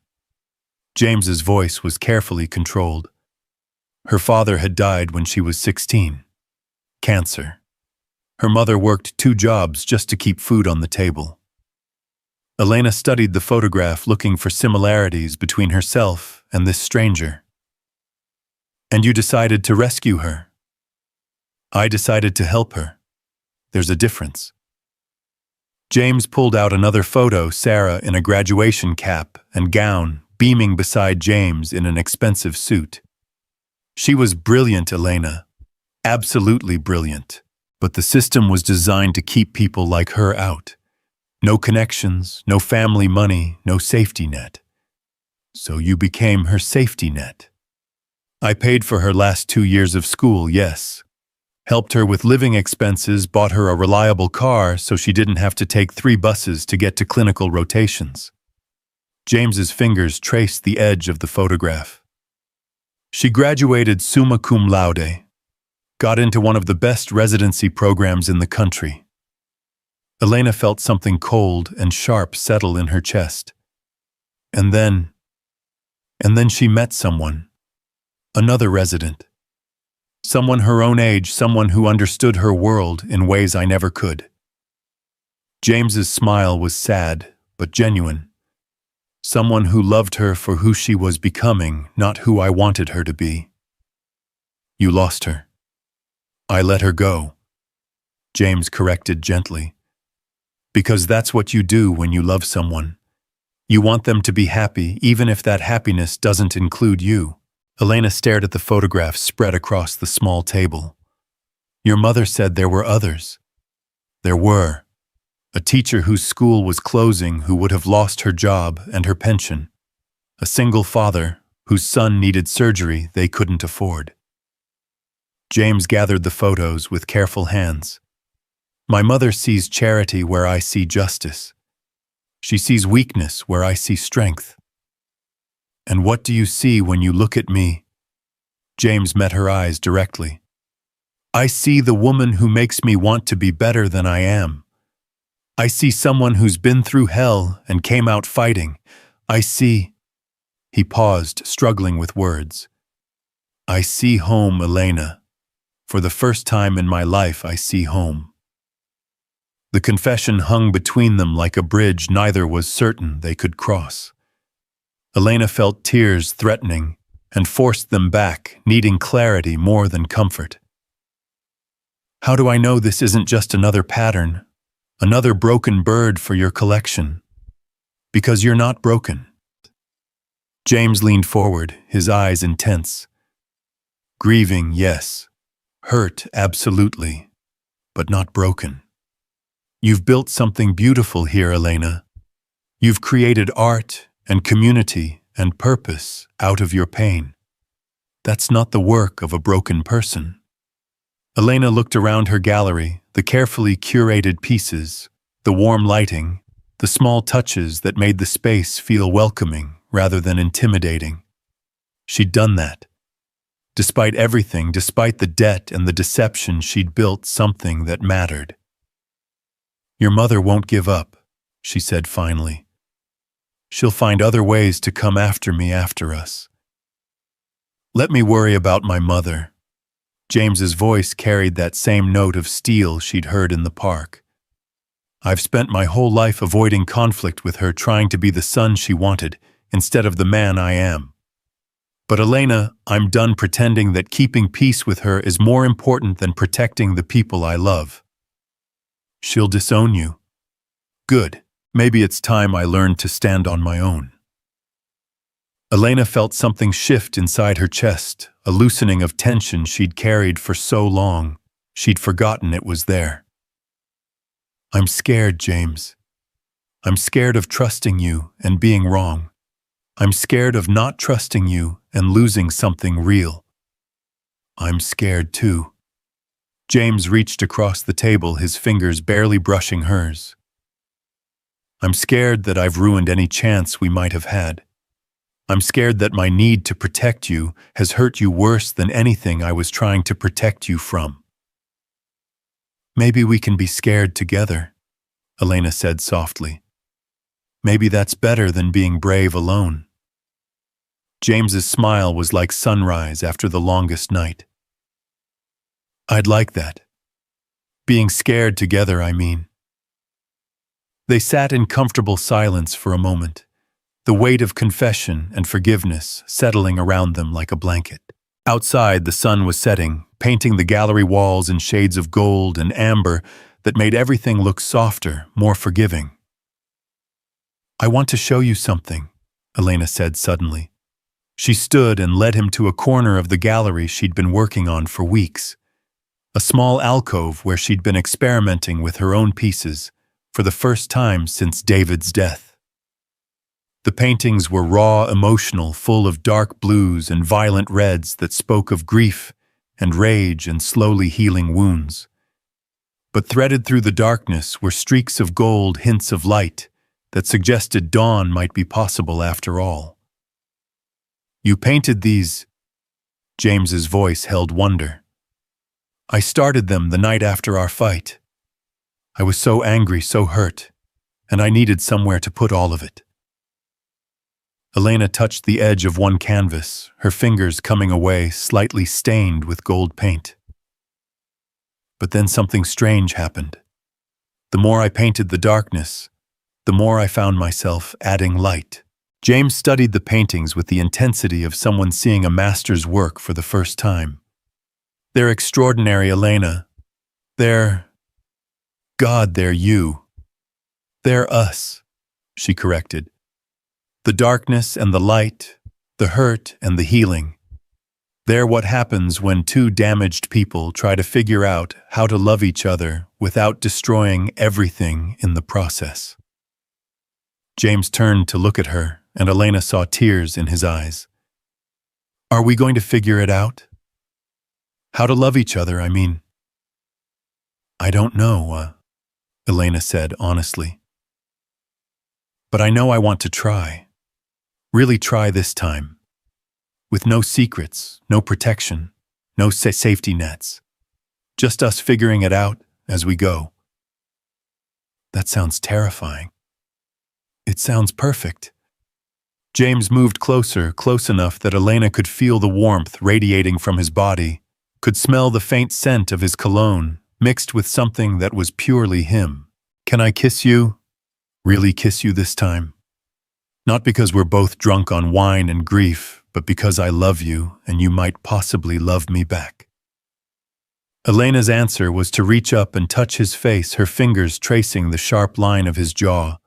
James's voice was carefully controlled. Her father had died when she was 16. Cancer. Her mother worked 2 jobs just to keep food on the table. Elena studied the photograph, looking for similarities between herself and this stranger. And you decided to rescue her. I decided to help her. There's a difference. James pulled out another photo, Sarah in a graduation cap and gown, beaming beside James in an expensive suit. She was brilliant, Elena. Absolutely brilliant. But the system was designed to keep people like her out. No connections, no family money, no safety net. So you became her safety net. I paid for her last 2 years of school, yes. Helped her with living expenses, bought her a reliable car so she didn't have to take 3 buses to get to clinical rotations. James's fingers traced the edge of the photograph. She graduated summa cum laude, got into one of the best residency programs in the country. Elena felt something cold and sharp settle in her chest. And then she met someone. Another resident. Someone her own age, someone who understood her world in ways I never could. James's smile was sad, but genuine. Someone who loved her for who she was becoming, not who I wanted her to be. You lost her. I let her go. James corrected gently. Because that's what you do when you love someone. You want them to be happy, even if that happiness doesn't include you. Elena stared at the photograph spread across the small table. Your mother said there were others. There were. A teacher whose school was closing who would have lost her job and her pension. A single father whose son needed surgery they couldn't afford. James gathered the photos with careful hands. My mother sees charity where I see justice. She sees weakness where I see strength. And what do you see when you look at me? James met her eyes directly. I see the woman who makes me want to be better than I am. I see someone who's been through hell and came out fighting. I see... He paused, struggling with words. I see home, Elena. For the first time in my life, I see home. The confession hung between them like a bridge neither was certain they could cross. Elena felt tears threatening and forced them back, needing clarity more than comfort. How do I know this isn't just another pattern, another broken bird for your collection? Because you're not broken. James leaned forward, his eyes intense. Grieving, yes. Hurt, absolutely. But not broken. You've built something beautiful here, Elena. You've created art and community and purpose out of your pain. That's not the work of a broken person. Elena looked around her gallery, the carefully curated pieces, the warm lighting, the small touches that made the space feel welcoming rather than intimidating. She'd done that. Despite everything, despite the debt and the deception, she'd built something that mattered. Your mother won't give up, she said finally. She'll find other ways to come after me after us. Let me worry about my mother. James's voice carried that same note of steel she'd heard in the park. I've spent my whole life avoiding conflict with her, trying to be the son she wanted instead of the man I am. But Elena, I'm done pretending that keeping peace with her is more important than protecting the people I love. She'll disown you. Good. Maybe it's time I learned to stand on my own. Elena felt something shift inside her chest, a loosening of tension she'd carried for so long, she'd forgotten it was there. I'm scared, James. I'm scared of trusting you and being wrong. I'm scared of not trusting you and losing something real. I'm scared too. James reached across the table, his fingers barely brushing hers. I'm scared that I've ruined any chance we might have had. I'm scared that my need to protect you has hurt you worse than anything I was trying to protect you from. Maybe we can be scared together, Elena said softly. Maybe that's better than being brave alone. James's smile was like sunrise after the longest night. I'd like that. Being scared together, I mean. They sat in comfortable silence for a moment, the weight of confession and forgiveness settling around them like a blanket. Outside, the sun was setting, painting the gallery walls in shades of gold and amber that made everything look softer, more forgiving. "I want to show you something," Elena said suddenly. She stood and led him to a corner of the gallery she'd been working on for weeks. A small alcove where she'd been experimenting with her own pieces for the first time since David's death. The paintings were raw, emotional, full of dark blues and violent reds that spoke of grief and rage and slowly healing wounds. But threaded through the darkness were streaks of gold, hints of light that suggested dawn might be possible after all. "You painted these?" James's voice held wonder. "I started them the night after our fight. I was so angry, so hurt, and I needed somewhere to put all of it." Elena touched the edge of one canvas, her fingers coming away slightly stained with gold paint. But then something strange happened. The more I painted the darkness, the more I found myself adding light. James studied the paintings with the intensity of someone seeing a master's work for the first time. "They're extraordinary, Elena. They're you. They're us," she corrected. "The darkness and the light, the hurt and the healing. They're what happens when two damaged people try to figure out how to love each other without destroying everything in the process." James turned to look at her, and Elena saw tears in his eyes. "Are we going to figure it out? How to love each other, I mean." "I don't know," Elena said honestly. "But I know I want to try. Really try this time. With no secrets, no protection, no safety nets. Just us figuring it out as we go." "That sounds terrifying." "It sounds perfect." James moved closer, close enough that Elena could feel the warmth radiating from his body, could smell the faint scent of his cologne, mixed with something that was purely him. "Can I kiss you? Really kiss you this time? Not because we're both drunk on wine and grief, but because I love you and you might possibly love me back." Elena's answer was to reach up and touch his face, her fingers tracing the sharp line of his jaw,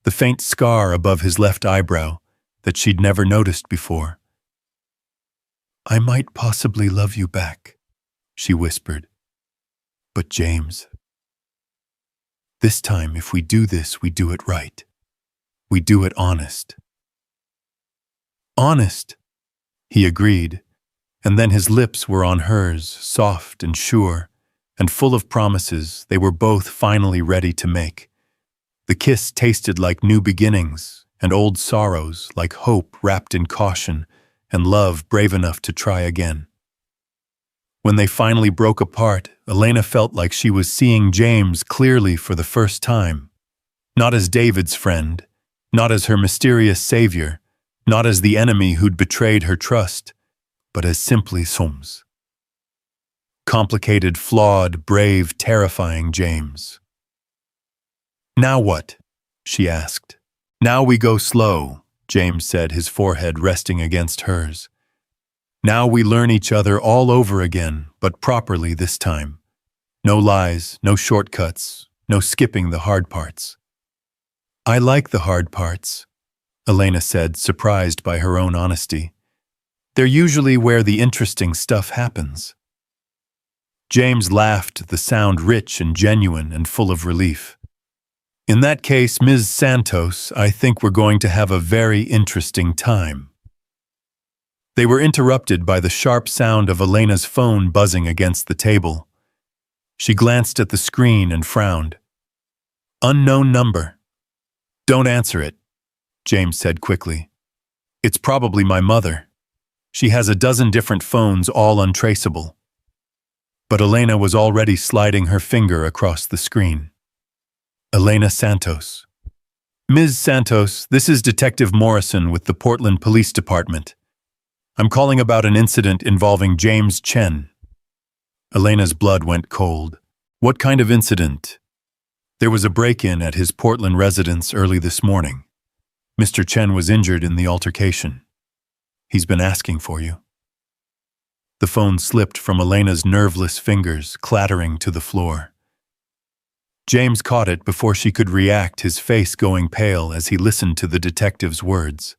the faint scar above his left eyebrow that she'd never noticed before. "I might possibly love you back," she whispered. "But James, this time if we do this, we do it right. We do it honest." "Honest," he agreed, and then his lips were on hers, soft and sure, and full of promises they were both finally ready to make. The kiss tasted like new beginnings, and old sorrows like hope wrapped in caution, and love brave enough to try again. When they finally broke apart, Elena felt like she was seeing James clearly for the first time. Not as David's friend, not as her mysterious savior, not as the enemy who'd betrayed her trust, but as simply James. Complicated, flawed, brave, terrifying James. "Now what?" she asked. "Now we go slow," James said, his forehead resting against hers. "Now we learn each other all over again, but properly this time. No lies, no shortcuts, no skipping the hard parts." "I like the hard parts," Elena said, surprised by her own honesty. "They're usually where the interesting stuff happens." James laughed, the sound rich and genuine and full of relief. "In that case, Ms. Santos, I think we're going to have a very interesting time." They were interrupted by the sharp sound of Elena's phone buzzing against the table. She glanced at the screen and frowned. "Unknown number." "Don't answer it," James said quickly. "It's probably my mother. She has a dozen different phones, all untraceable." But Elena was already sliding her finger across the screen. "Elena Santos." "Ms. Santos, this is Detective Morrison with the Portland Police Department. I'm calling about an incident involving James Chen." Elena's blood went cold. "What kind of incident?" There was a break-in at his Portland residence early this morning. Mr. Chen was injured in the altercation. He's been asking for you. The phone slipped from Elena's nerveless fingers, clattering to the floor. James caught it before she could react, his face going pale as he listened to the detective's words.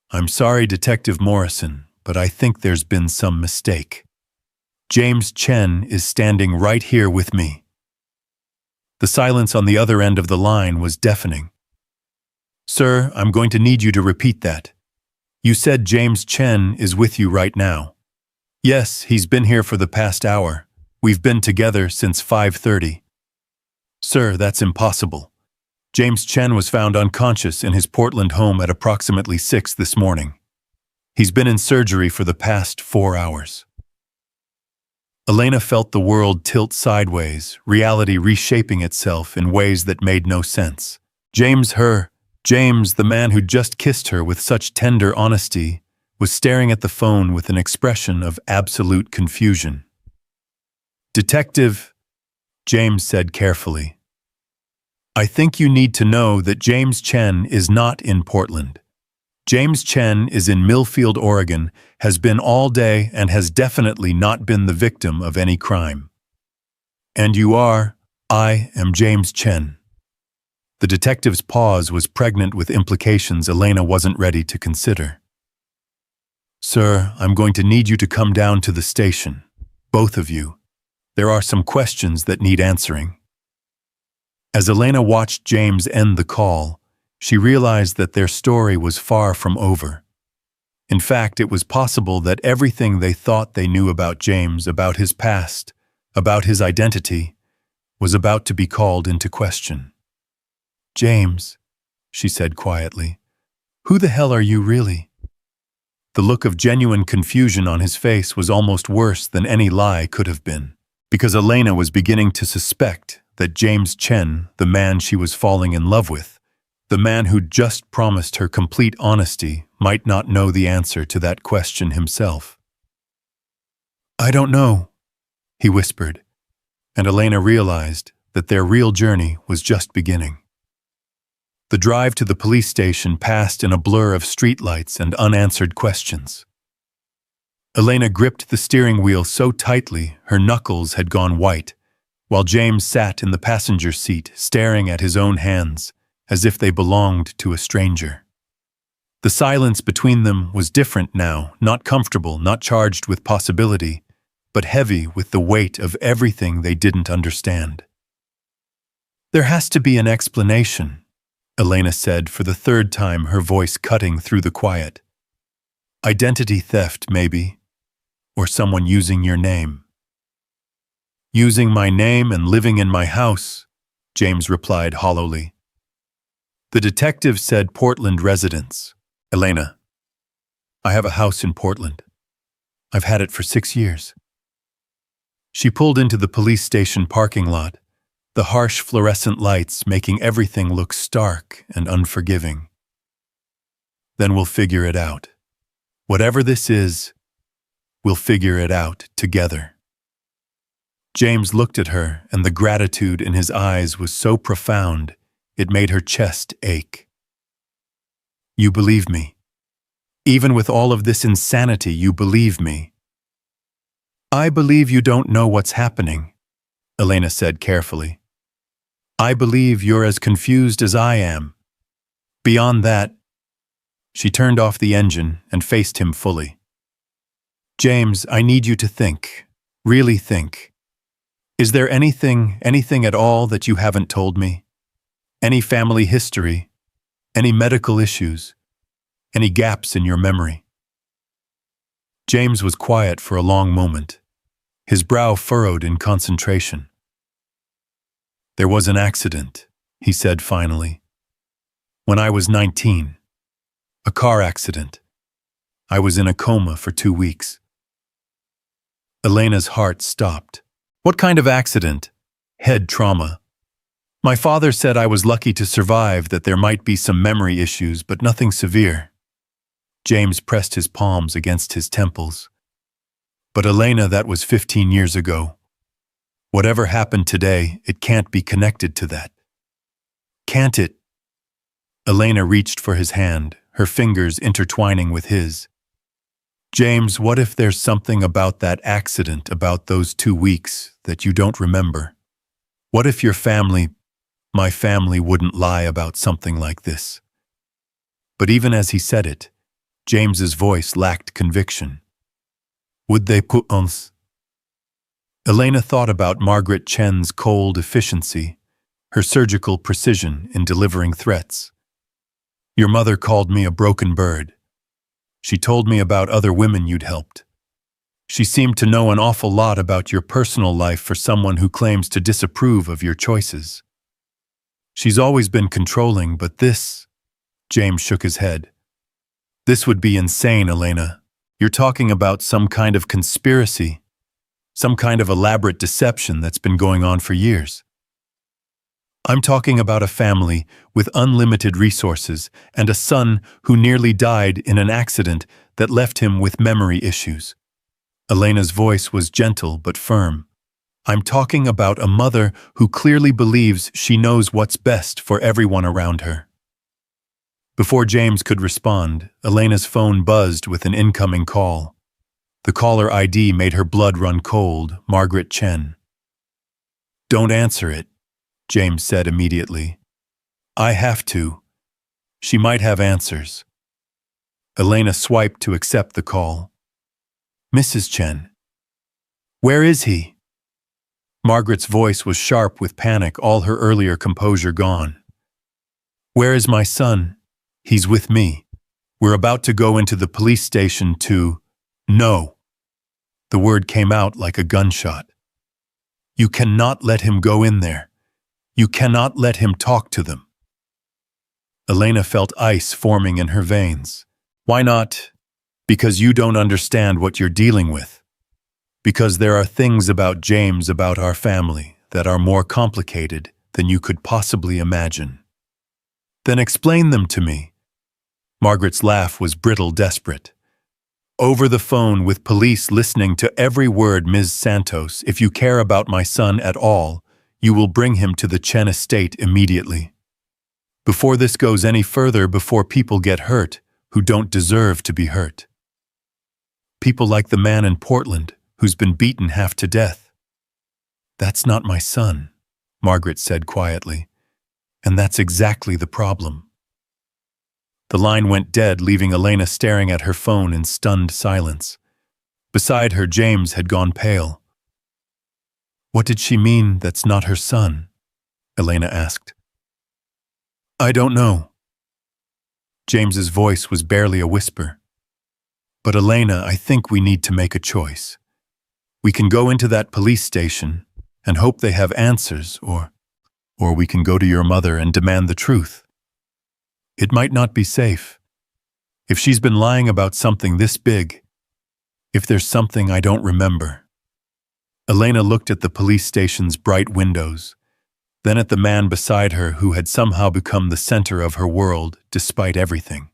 "I'm sorry, Detective Morrison, but I think there's been some mistake. James Chen is standing right here with me." The silence on the other end of the line was deafening. "Sir, I'm going to need you to repeat that. You said James Chen is with you right now." "Yes, he's been here for the past hour. We've been together since 5:30. "Sir, that's impossible. James Chen was found unconscious in his Portland home at approximately 6 this morning. He's been in surgery for the past 4 hours. Elena felt the world tilt sideways, reality reshaping itself in ways that made no sense. James, the man who just kissed her with such tender honesty, was staring at the phone with an expression of absolute confusion. "Detective," James said carefully, "I think you need to know that James Chen is not in Portland. James Chen is in Millfield, Oregon, has been all day, and has definitely not been the victim of any crime. And I am James Chen." The detective's pause was pregnant with implications Elena wasn't ready to consider. "Sir, I'm going to need you to come down to the station. Both of you. There are some questions that need answering." As Elena watched James end the call, she realized that their story was far from over. In fact, it was possible that everything they thought they knew about James, about his past, about his identity, was about to be called into question. "James," she said quietly, "who the hell are you really?" The look of genuine confusion on his face was almost worse than any lie could have been, because Elena was beginning to suspect that James Chen, the man she was falling in love with, the man who'd just promised her complete honesty, might not know the answer to that question himself. "I don't know," he whispered, and Elena realized that their real journey was just beginning. The drive to the police station passed in a blur of streetlights and unanswered questions. Elena gripped the steering wheel so tightly her knuckles had gone white, while James sat in the passenger seat staring at his own hands, as if they belonged to a stranger. The silence between them was different now, not comfortable, not charged with possibility, but heavy with the weight of everything they didn't understand. "There has to be an explanation," Elena said for the third time, her voice cutting through the quiet. "Identity theft, maybe, or someone using your name." "Using my name and living in my house," James replied hollowly. The detective said Portland residence. "Elena, I have a house in Portland. I've had it for 6 years. She pulled into the police station parking lot, the harsh fluorescent lights making everything look stark and unforgiving. "Then we'll figure it out. Whatever this is, we'll figure it out together." James looked at her, and the gratitude in his eyes was so profound it made her chest ache. "You believe me. Even with all of this insanity, you believe me." "I believe you don't know what's happening," Elena said carefully. "I believe you're as confused as I am. Beyond that..." She turned off the engine and faced him fully. "James, I need you to think. Really think. Is there anything at all that you haven't told me? Any family history? Any medical issues? Any gaps in your memory?" James was quiet for a long moment, his brow furrowed in concentration. "There was an accident," he said finally. "When I was 19. A car accident. I was in a coma for 2 weeks." Elena's heart stopped. "What kind of accident?" "Head trauma. My father said I was lucky to survive, that there might be some memory issues, but nothing severe." James pressed his palms against his temples. "But Elena, that was 15 years ago. Whatever happened today, it can't be connected to that. Can't it? Elena reached for his hand, her fingers intertwining with his. James, what if there's something about that accident, about those 2 weeks, that you don't remember? What if your family, my family, wouldn't lie about something like this? But even as he said it, James's voice lacked conviction. Would they put uns? Elena thought about Margaret Chen's cold efficiency, her surgical precision in delivering threats. Your mother called me a broken bird. She told me about other women you'd helped. She seemed to know an awful lot about your personal life for someone who claims to disapprove of your choices. She's always been controlling, but this… James shook his head. This would be insane, Elena. You're talking about some kind of conspiracy, some kind of elaborate deception that's been going on for years. I'm talking about a family with unlimited resources and a son who nearly died in an accident that left him with memory issues. Elena's voice was gentle but firm. I'm talking about a mother who clearly believes she knows what's best for everyone around her. Before James could respond, Elena's phone buzzed with an incoming call. The caller ID made her blood run cold. Margaret Chen. Don't answer it, James said immediately. I have to. She might have answers. Elena swiped to accept the call. Mrs. Chen. Where is he? Margaret's voice was sharp with panic, all her earlier composure gone. Where is my son? He's with me. We're about to go into the police station to… No. The word came out like a gunshot. You cannot let him go in there. You cannot let him talk to them. Elena felt ice forming in her veins. Why not? Because you don't understand what you're dealing with. Because there are things about James, about our family, that are more complicated than you could possibly imagine. Then explain them to me. Margaret's laugh was brittle, desperate. Over the phone with police listening to every word, Ms. Santos, if you care about my son at all, you will bring him to the Chen estate immediately. Before this goes any further, before people get hurt who don't deserve to be hurt. People like the man in Portland who's been beaten half to death. That's not my son, Margaret said quietly, and that's exactly the problem. The line went dead, leaving Elena staring at her phone in stunned silence. Beside her, James had gone pale. What did she mean, that's not her son? Elena asked. I don't know. James's voice was barely a whisper. But Elena, I think we need to make a choice. We can go into that police station and hope they have answers, or we can go to your mother and demand the truth. It might not be safe. If she's been lying about something this big, if there's something I don't remember. Elena looked at the police station's bright windows, then at the man beside her who had somehow become the center of her world despite everything.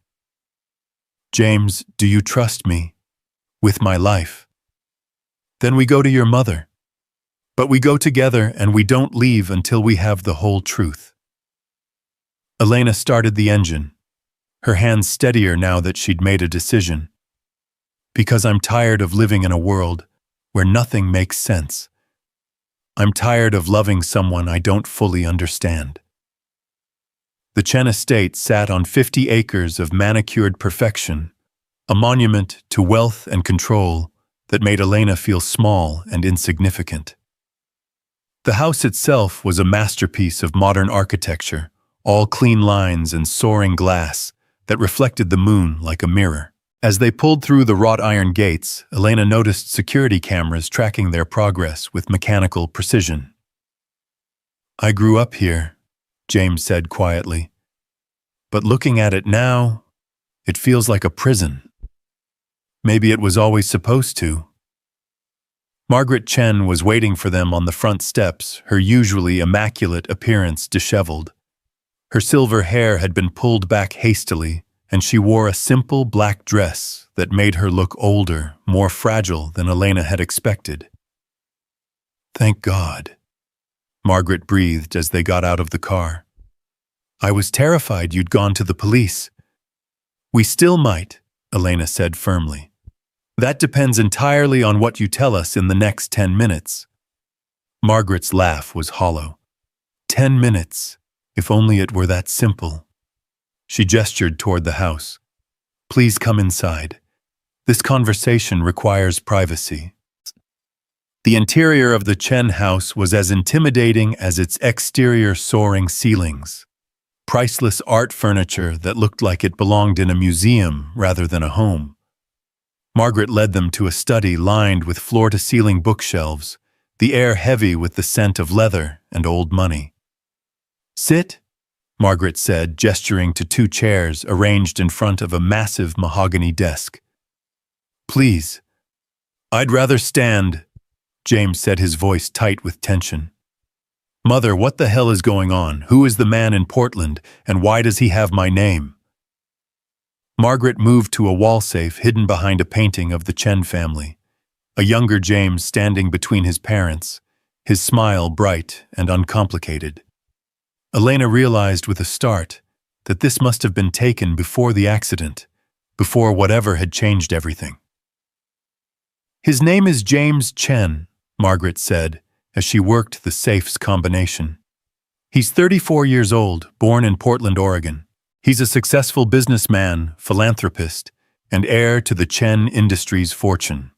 James, do you trust me? With my life? Then we go to your mother. But we go together and we don't leave until we have the whole truth. Elena started the engine, her hands steadier now that she'd made a decision. Because I'm tired of living in a world where nothing makes sense. I'm tired of loving someone I don't fully understand. The Chen estate sat on 50 acres of manicured perfection, a monument to wealth and control that made Elena feel small and insignificant. The house itself was a masterpiece of modern architecture, all clean lines and soaring glass that reflected the moon like a mirror. As they pulled through the wrought iron gates, Elena noticed security cameras tracking their progress with mechanical precision. I grew up here, James said quietly. But looking at it now, it feels like a prison. Maybe it was always supposed to. Margaret Chen was waiting for them on the front steps, her usually immaculate appearance disheveled. Her silver hair had been pulled back hastily, and she wore a simple black dress that made her look older, more fragile than Elena had expected. Thank God, Margaret breathed as they got out of the car. I was terrified you'd gone to the police. We still might, Elena said firmly. That depends entirely on what you tell us in the next 10 minutes. Margaret's laugh was hollow. 10 minutes, if only it were that simple. She gestured toward the house. Please come inside. This conversation requires privacy. The interior of the Chen house was as intimidating as its exterior soaring ceilings. Priceless art furniture that looked like it belonged in a museum rather than a home. Margaret led them to a study lined with floor-to-ceiling bookshelves, the air heavy with the scent of leather and old money. Sit, Margaret said, gesturing to 2 chairs arranged in front of a massive mahogany desk. Please. I'd rather stand, James said, his voice tight with tension. Mother, what the hell is going on? Who is the man in Portland, and why does he have my name? Margaret moved to a wall safe hidden behind a painting of the Chen family, a younger James standing between his parents, his smile bright and uncomplicated. Elena realized with a start that this must have been taken before the accident, before whatever had changed everything. His name is James Chen, Margaret said, as she worked the safe's combination. He's 34 years old, born in Portland, Oregon. He's a successful businessman, philanthropist, and heir to the Chen Industries fortune.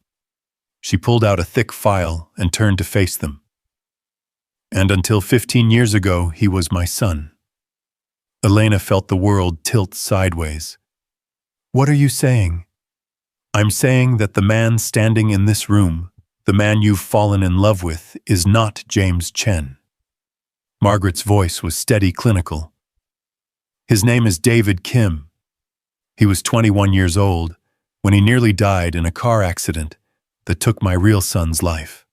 She pulled out a thick file and turned to face them. And until 15 years ago, he was my son. Elena felt the world tilt sideways. What are you saying? I'm saying that the man standing in this room, the man you've fallen in love with, is not James Chen. Margaret's voice was steady, clinical. His name is David Kim. He was 21 years old when he nearly died in a car accident that took my real son's life.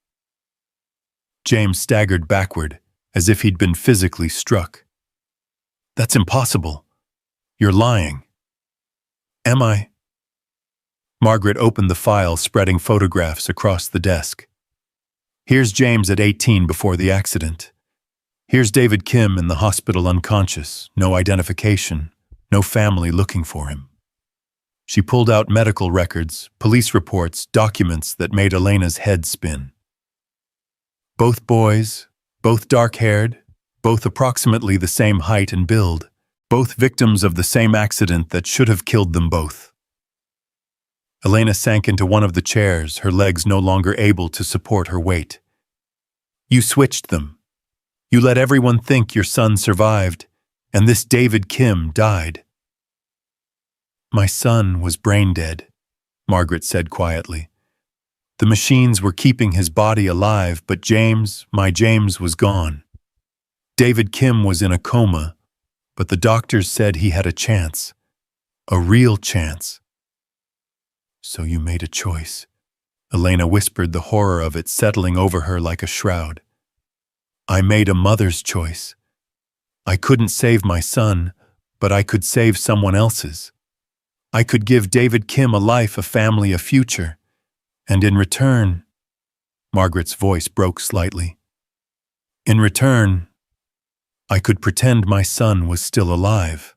James staggered backward as if he'd been physically struck. That's impossible. You're lying. Am I? Margaret opened the file, spreading photographs across the desk. Here's James at 18 before the accident. Here's David Kim in the hospital unconscious, no identification, no family looking for him. She pulled out medical records, police reports, documents that made Elena's head spin. Both boys, both dark-haired, both approximately the same height and build, both victims of the same accident that should have killed them both. Elena sank into one of the chairs, her legs no longer able to support her weight. You switched them. You let everyone think your son survived, and this David Kim died. My son was brain dead, Margaret said quietly. The machines were keeping his body alive, but James, my James, was gone. David Kim was in a coma, but the doctors said he had a chance. A real chance. So you made a choice, Elena whispered, the horror of it settling over her like a shroud. I made a mother's choice. I couldn't save my son, but I could save someone else's. I could give David Kim a life, a family, a future. And in return, Margaret's voice broke slightly. In return, I could pretend my son was still alive.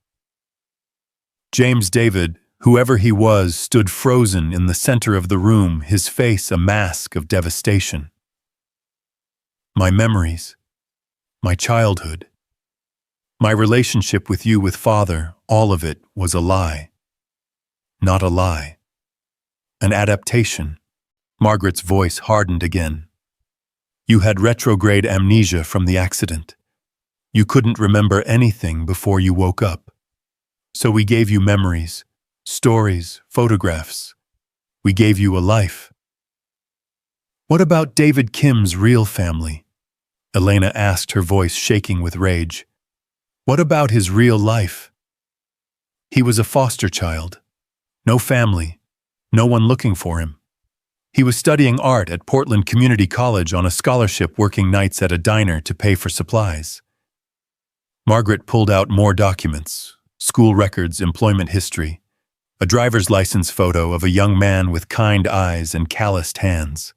James David, whoever he was, stood frozen in the center of the room, his face a mask of devastation. My memories, my childhood, my relationship with you, with Father, all of it was a lie. Not a lie. An adaptation. Margaret's voice hardened again. You had retrograde amnesia from the accident. You couldn't remember anything before you woke up. So we gave you memories, stories, photographs. We gave you a life. What about David Kim's real family? Elena asked, her voice shaking with rage. What about his real life? He was a foster child. No family. No one looking for him. He was studying art at Portland Community College on a scholarship, working nights at a diner to pay for supplies. Margaret pulled out more documents, school records, employment history, a driver's license photo of a young man with kind eyes and calloused hands.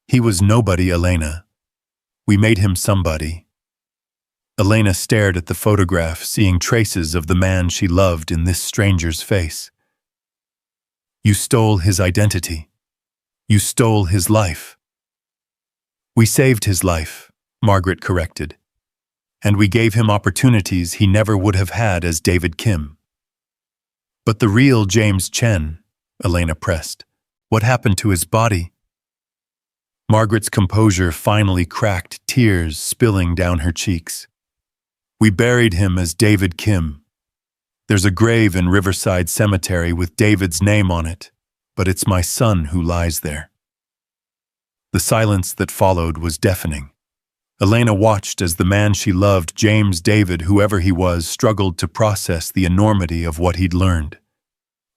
He was nobody, Elena, We made him somebody. Elena stared at the photograph, seeing traces of the man she loved in this stranger's face. You stole his identity. You stole his life. We saved his life, Margaret corrected. And we gave him opportunities he never would have had as David Kim. But the real James Chen, Elena pressed. What happened to his body? Margaret's composure finally cracked, tears spilling down her cheeks. We buried him as David Kim. There's a grave in Riverside Cemetery with David's name on it, but it's my son who lies there. The silence that followed was deafening. Elena watched as the man she loved, James David, whoever he was, struggled to process the enormity of what he'd learned.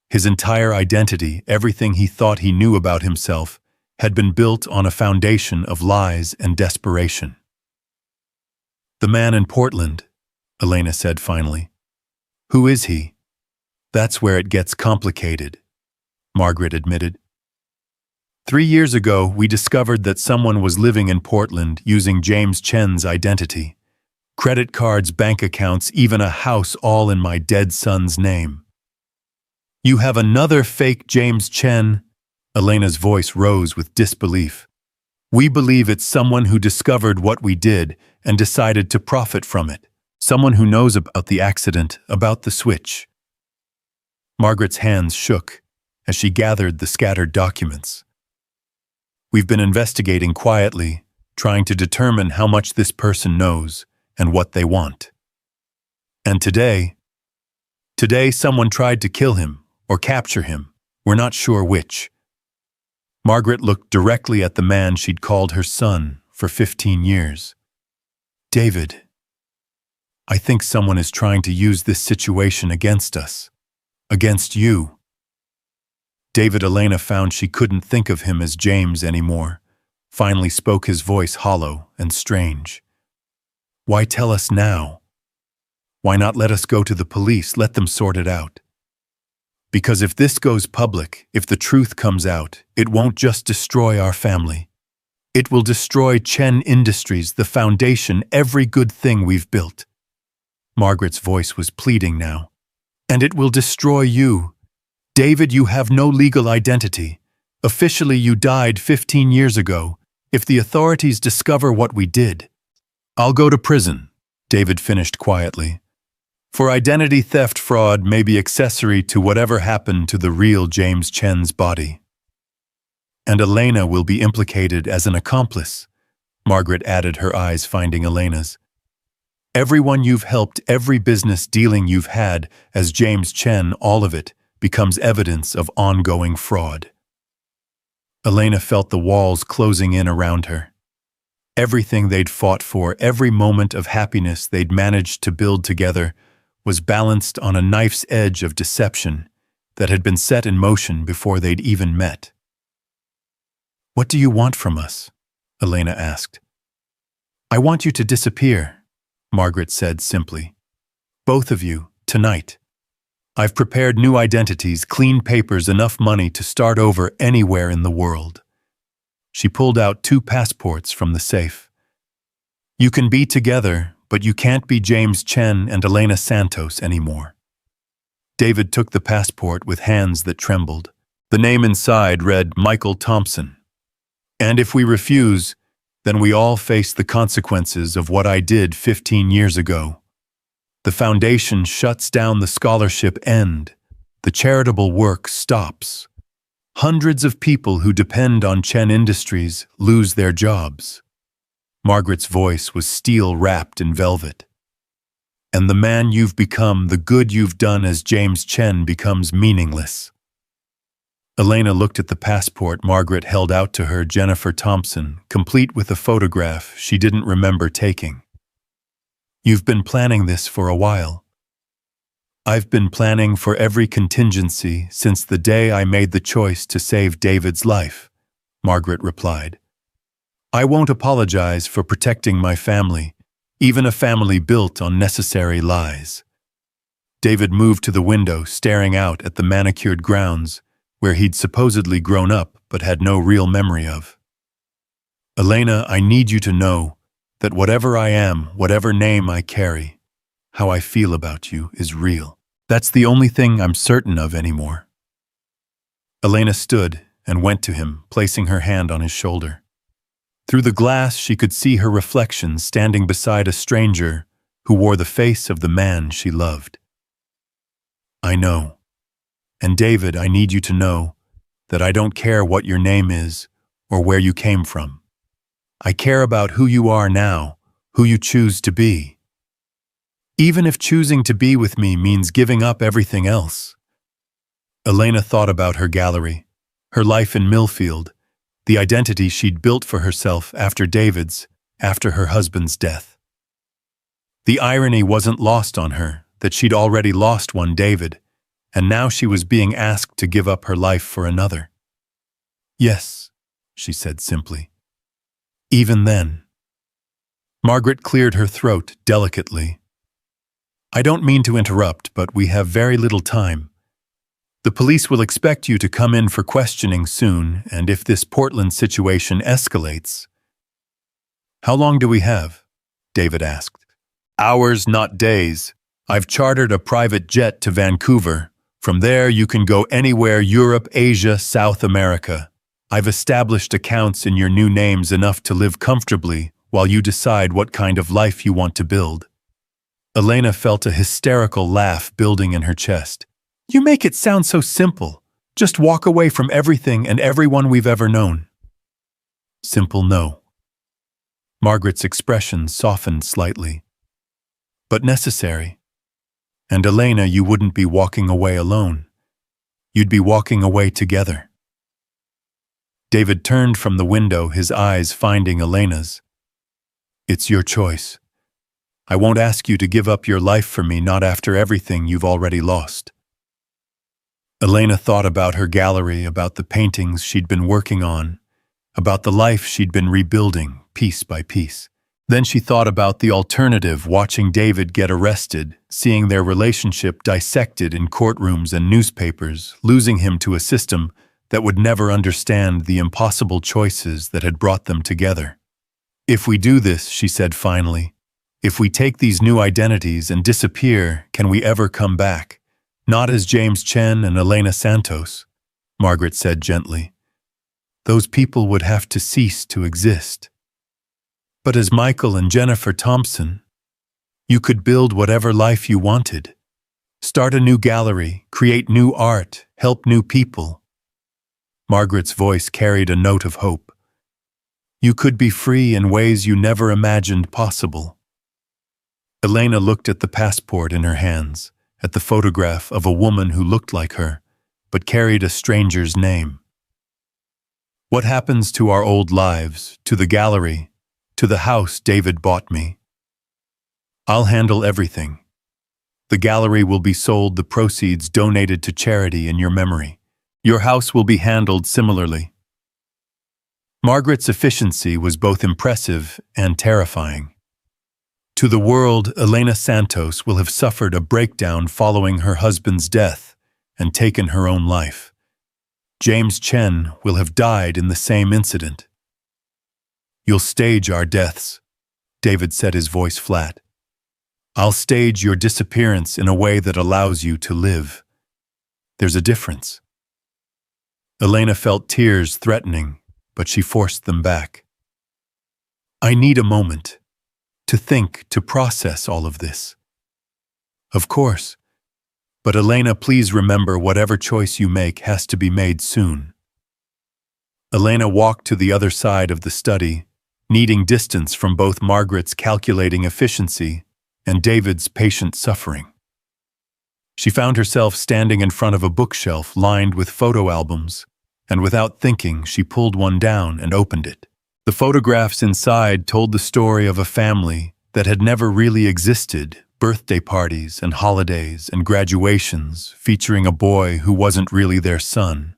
His entire identity, everything he thought he knew about himself, had been built on a foundation of lies and desperation. The man in Portland, Elena said finally. Who is he? That's where it gets complicated, Margaret admitted. 3 years ago, we discovered that someone was living in Portland using James Chen's identity. Credit cards, bank accounts, even a house, all in my dead son's name. You have another fake James Chen? Elena's voice rose with disbelief. We believe it's someone who discovered what we did and decided to profit from it. Someone who knows about the accident, about the switch. Margaret's hands shook as she gathered the scattered documents. We've been investigating quietly, trying to determine how much this person knows and what they want. And today someone tried to kill him or capture him. We're not sure which. Margaret looked directly at the man she'd called her son for 15 years. David, I think someone is trying to use this situation against us. Against you. David. Elena found she couldn't think of him as James anymore. Finally spoke, his voice hollow and strange. Why tell us now? Why not let us go to the police, let them sort it out? Because if this goes public, if the truth comes out, it won't just destroy our family. It will destroy Chen Industries, the foundation, every good thing we've built. Margaret's voice was pleading now. And it will destroy you. David, you have no legal identity. Officially, you died 15 years ago. If the authorities discover what we did, I'll go to prison, David finished quietly. For identity theft, fraud may be accessory to whatever happened to the real James Chen's body. And Elena will be implicated as an accomplice, Margaret added, her eyes finding Elena's. Everyone you've helped, every business dealing you've had as James Chen, all of it becomes evidence of ongoing fraud. Elena felt the walls closing in around her. Everything they'd fought for, every moment of happiness they'd managed to build together, was balanced on a knife's edge of deception that had been set in motion before they'd even met. What do you want from us? Elena asked. I want you to disappear, Margaret said simply. Both of you, tonight. I've prepared new identities, clean papers, enough money to start over anywhere in the world. She pulled out 2 passports from the safe. You can be together, but you can't be James Chen and Elena Santos anymore. David took the passport with hands that trembled. The name inside read Michael Thompson. And if we refuse, then we all face the consequences of what I did 15 years ago. The foundation shuts down, the scholarship ends. The charitable work stops. Hundreds of people who depend on Chen Industries lose their jobs. Margaret's voice was steel wrapped in velvet. And the man you've become, the good you've done as James Chen, becomes meaningless. Elena looked at the passport Margaret held out to her, Jennifer Thompson, complete with a photograph she didn't remember taking. You've been planning this for a while. I've been planning for every contingency since the day I made the choice to save David's life, Margaret replied. I won't apologize for protecting my family, even a family built on necessary lies. David moved to the window, staring out at the manicured grounds where he'd supposedly grown up but had no real memory of. Elena, I need you to know, that whatever I am, whatever name I carry, how I feel about you is real. That's the only thing I'm certain of anymore." Elena stood and went to him, placing her hand on his shoulder. Through the glass, she could see her reflection standing beside a stranger who wore the face of the man she loved. "I know. And David, I need you to know that I don't care what your name is or where you came from. I care about who you are now, who you choose to be. Even if choosing to be with me means giving up everything else." Elena thought about her gallery, her life in Millfield, the identity she'd built for herself after her husband's death. The irony wasn't lost on her that she'd already lost one David, and now she was being asked to give up her life for another. "Yes," she said simply. "Even then." Margaret cleared her throat delicately. "I don't mean to interrupt, but we have very little time. The police will expect you to come in for questioning soon, and if this Portland situation escalates—" "How long do we have?" David asked. "Hours, not days. I've chartered a private jet to Vancouver. From there, you can go anywhere: Europe, Asia, South America. I've established accounts in your new names enough to live comfortably while you decide what kind of life you want to build." Elena felt a hysterical laugh building in her chest. "You make it sound so simple. Just walk away from everything and everyone we've ever known." "Simple, no." Margaret's expression softened slightly. "But necessary. And Elena, you wouldn't be walking away alone. You'd be walking away together." David turned from the window, his eyes finding Elena's. "It's your choice. I won't ask you to give up your life for me, not after everything you've already lost." Elena thought about her gallery, about the paintings she'd been working on, about the life she'd been rebuilding piece by piece. Then she thought about the alternative: watching David get arrested, seeing their relationship dissected in courtrooms and newspapers, losing him to a system that would never understand the impossible choices that had brought them together. "If we do this," she said finally, "if we take these new identities and disappear, can we ever come back? Not as James Chen and Elena Santos," Margaret said gently. "Those people would have to cease to exist. But as Michael and Jennifer Thompson, you could build whatever life you wanted. Start a new gallery, create new art, help new people." Margaret's voice carried a note of hope. "You could be free in ways you never imagined possible." Elena looked at the passport in her hands, at the photograph of a woman who looked like her, but carried a stranger's name. "What happens to our old lives, to the gallery, to the house David bought me?" "I'll handle everything. The gallery will be sold, the proceeds donated to charity in your memory. Your house will be handled similarly." Margaret's efficiency was both impressive and terrifying. To the world, Elena Santos will have suffered a breakdown following her husband's death and taken her own life. James Chen will have died in the same incident. "You'll stage our deaths," David said, his voice flat. "I'll stage your disappearance in a way that allows you to live. There's a difference." Elena felt tears threatening, but she forced them back. "I need a moment. To think, to process all of this." "Of course. But Elena, please remember, whatever choice you make has to be made soon." Elena walked to the other side of the study, needing distance from both Margaret's calculating efficiency and David's patient suffering. She found herself standing in front of a bookshelf lined with photo albums, and without thinking, she pulled one down and opened it. The photographs inside told the story of a family that had never really existed: birthday parties and holidays and graduations featuring a boy who wasn't really their son.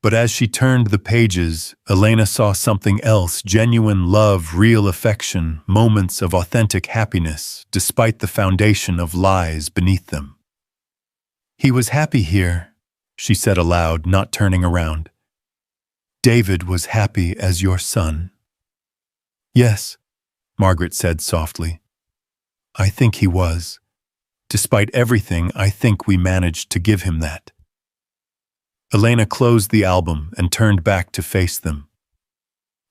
But as she turned the pages, Elena saw something else: genuine love, real affection, moments of authentic happiness, despite the foundation of lies beneath them. "He was happy here," she said aloud, not turning around. "David was happy as your son." "Yes, Margaret said softly. I think he was. Despite everything, I think we managed to give him that. Elena closed the album and turned back to face them.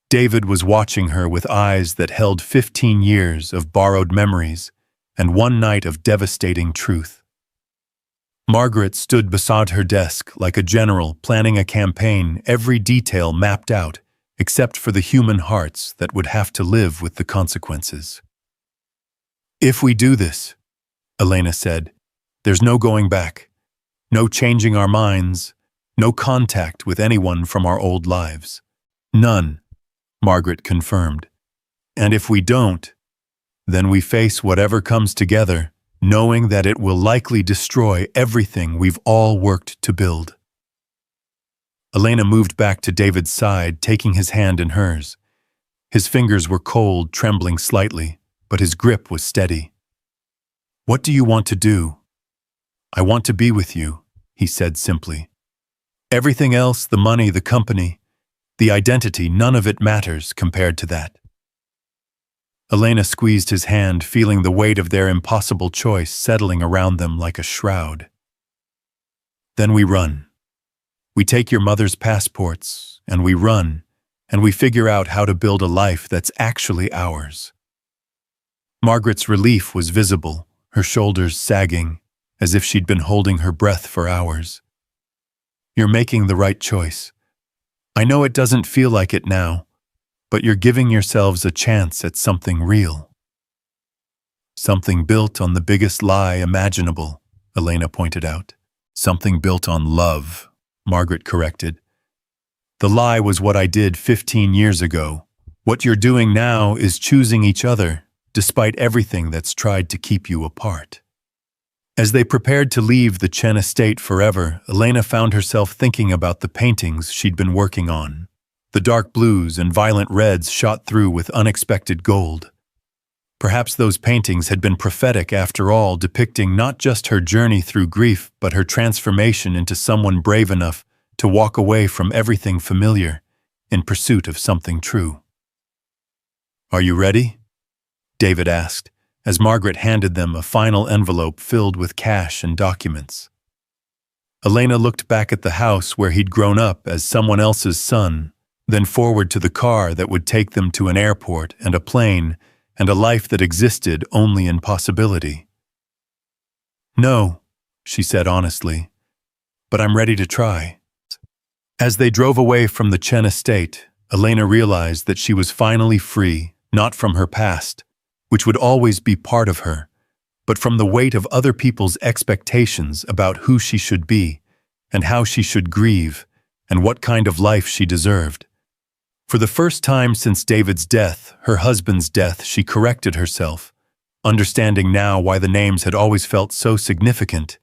David was watching her with eyes that held 15 years of borrowed memories and one night of devastating truth. Margaret stood beside her desk like a general planning a campaign, every detail mapped out, except for the human hearts that would have to live with the consequences. If we do this, Elena said, there's no going back, no changing our minds, no contact with anyone from our old lives. None, Margaret confirmed. And if we don't, then we face whatever comes together, knowing that it will likely destroy everything we've all worked to build. Elena moved back to David's side, taking his hand in hers. His fingers were cold, trembling slightly, but his grip was steady. What do you want to do? I want to be with you, he said simply. Everything else, the money, the company, the identity, none of it matters compared to that. Elena squeezed his hand, feeling the weight of their impossible choice settling around them like a shroud. Then we run. We take your mother's passports, and we run, and we figure out how to build a life that's actually ours. Margaret's relief was visible, her shoulders sagging, as if she'd been holding her breath for hours. You're making the right choice. I know it doesn't feel like it now, but you're giving yourselves a chance at something real. Something built on the biggest lie imaginable, Elena pointed out. Something built on love, Margaret corrected. The lie was what I did 15 years ago. What you're doing now is choosing each other, despite everything that's tried to keep you apart. As they prepared to leave the Chen estate forever, Elena found herself thinking about the paintings she'd been working on. The dark blues and violent reds shot through with unexpected gold. Perhaps those paintings had been prophetic after all, depicting not just her journey through grief, but her transformation into someone brave enough to walk away from everything familiar in pursuit of something true. Are you ready? David asked, as Margaret handed them a final envelope filled with cash and documents. Elena looked back at the house where he'd grown up as someone else's son, then forward to the car that would take them to an airport and a plane and a life that existed only in possibility. No, she said honestly, but I'm ready to try. As they drove away from the Chen estate, Elena realized that she was finally free, not from her past, which would always be part of her, but from the weight of other people's expectations about who she should be and how she should grieve and what kind of life she deserved. For the first time since David's death, her husband's death, she corrected herself, understanding now why the names had always felt so significant.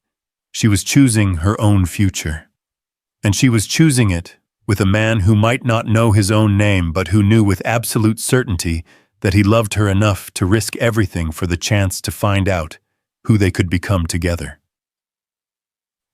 She was choosing her own future. And she was choosing it with a man who might not know his own name, but who knew with absolute certainty that he loved her enough to risk everything for the chance to find out who they could become together.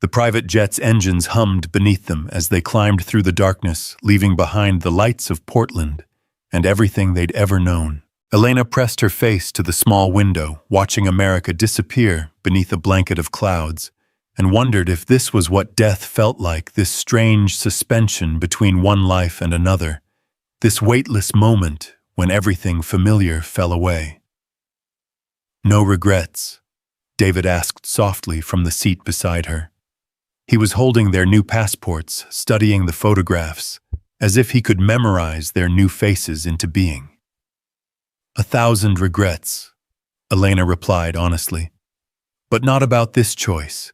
The private jet's engines hummed beneath them as they climbed through the darkness, leaving behind the lights of Portland and everything they'd ever known. Elena pressed her face to the small window, watching America disappear beneath a blanket of clouds, and wondered if this was what death felt like, this strange suspension between one life and another, this weightless moment when everything familiar fell away. No regrets? David asked softly from the seat beside her. He was holding their new passports, studying the photographs, as if he could memorize their new faces into being. 1,000 regrets, Elena replied honestly. But not about this choice.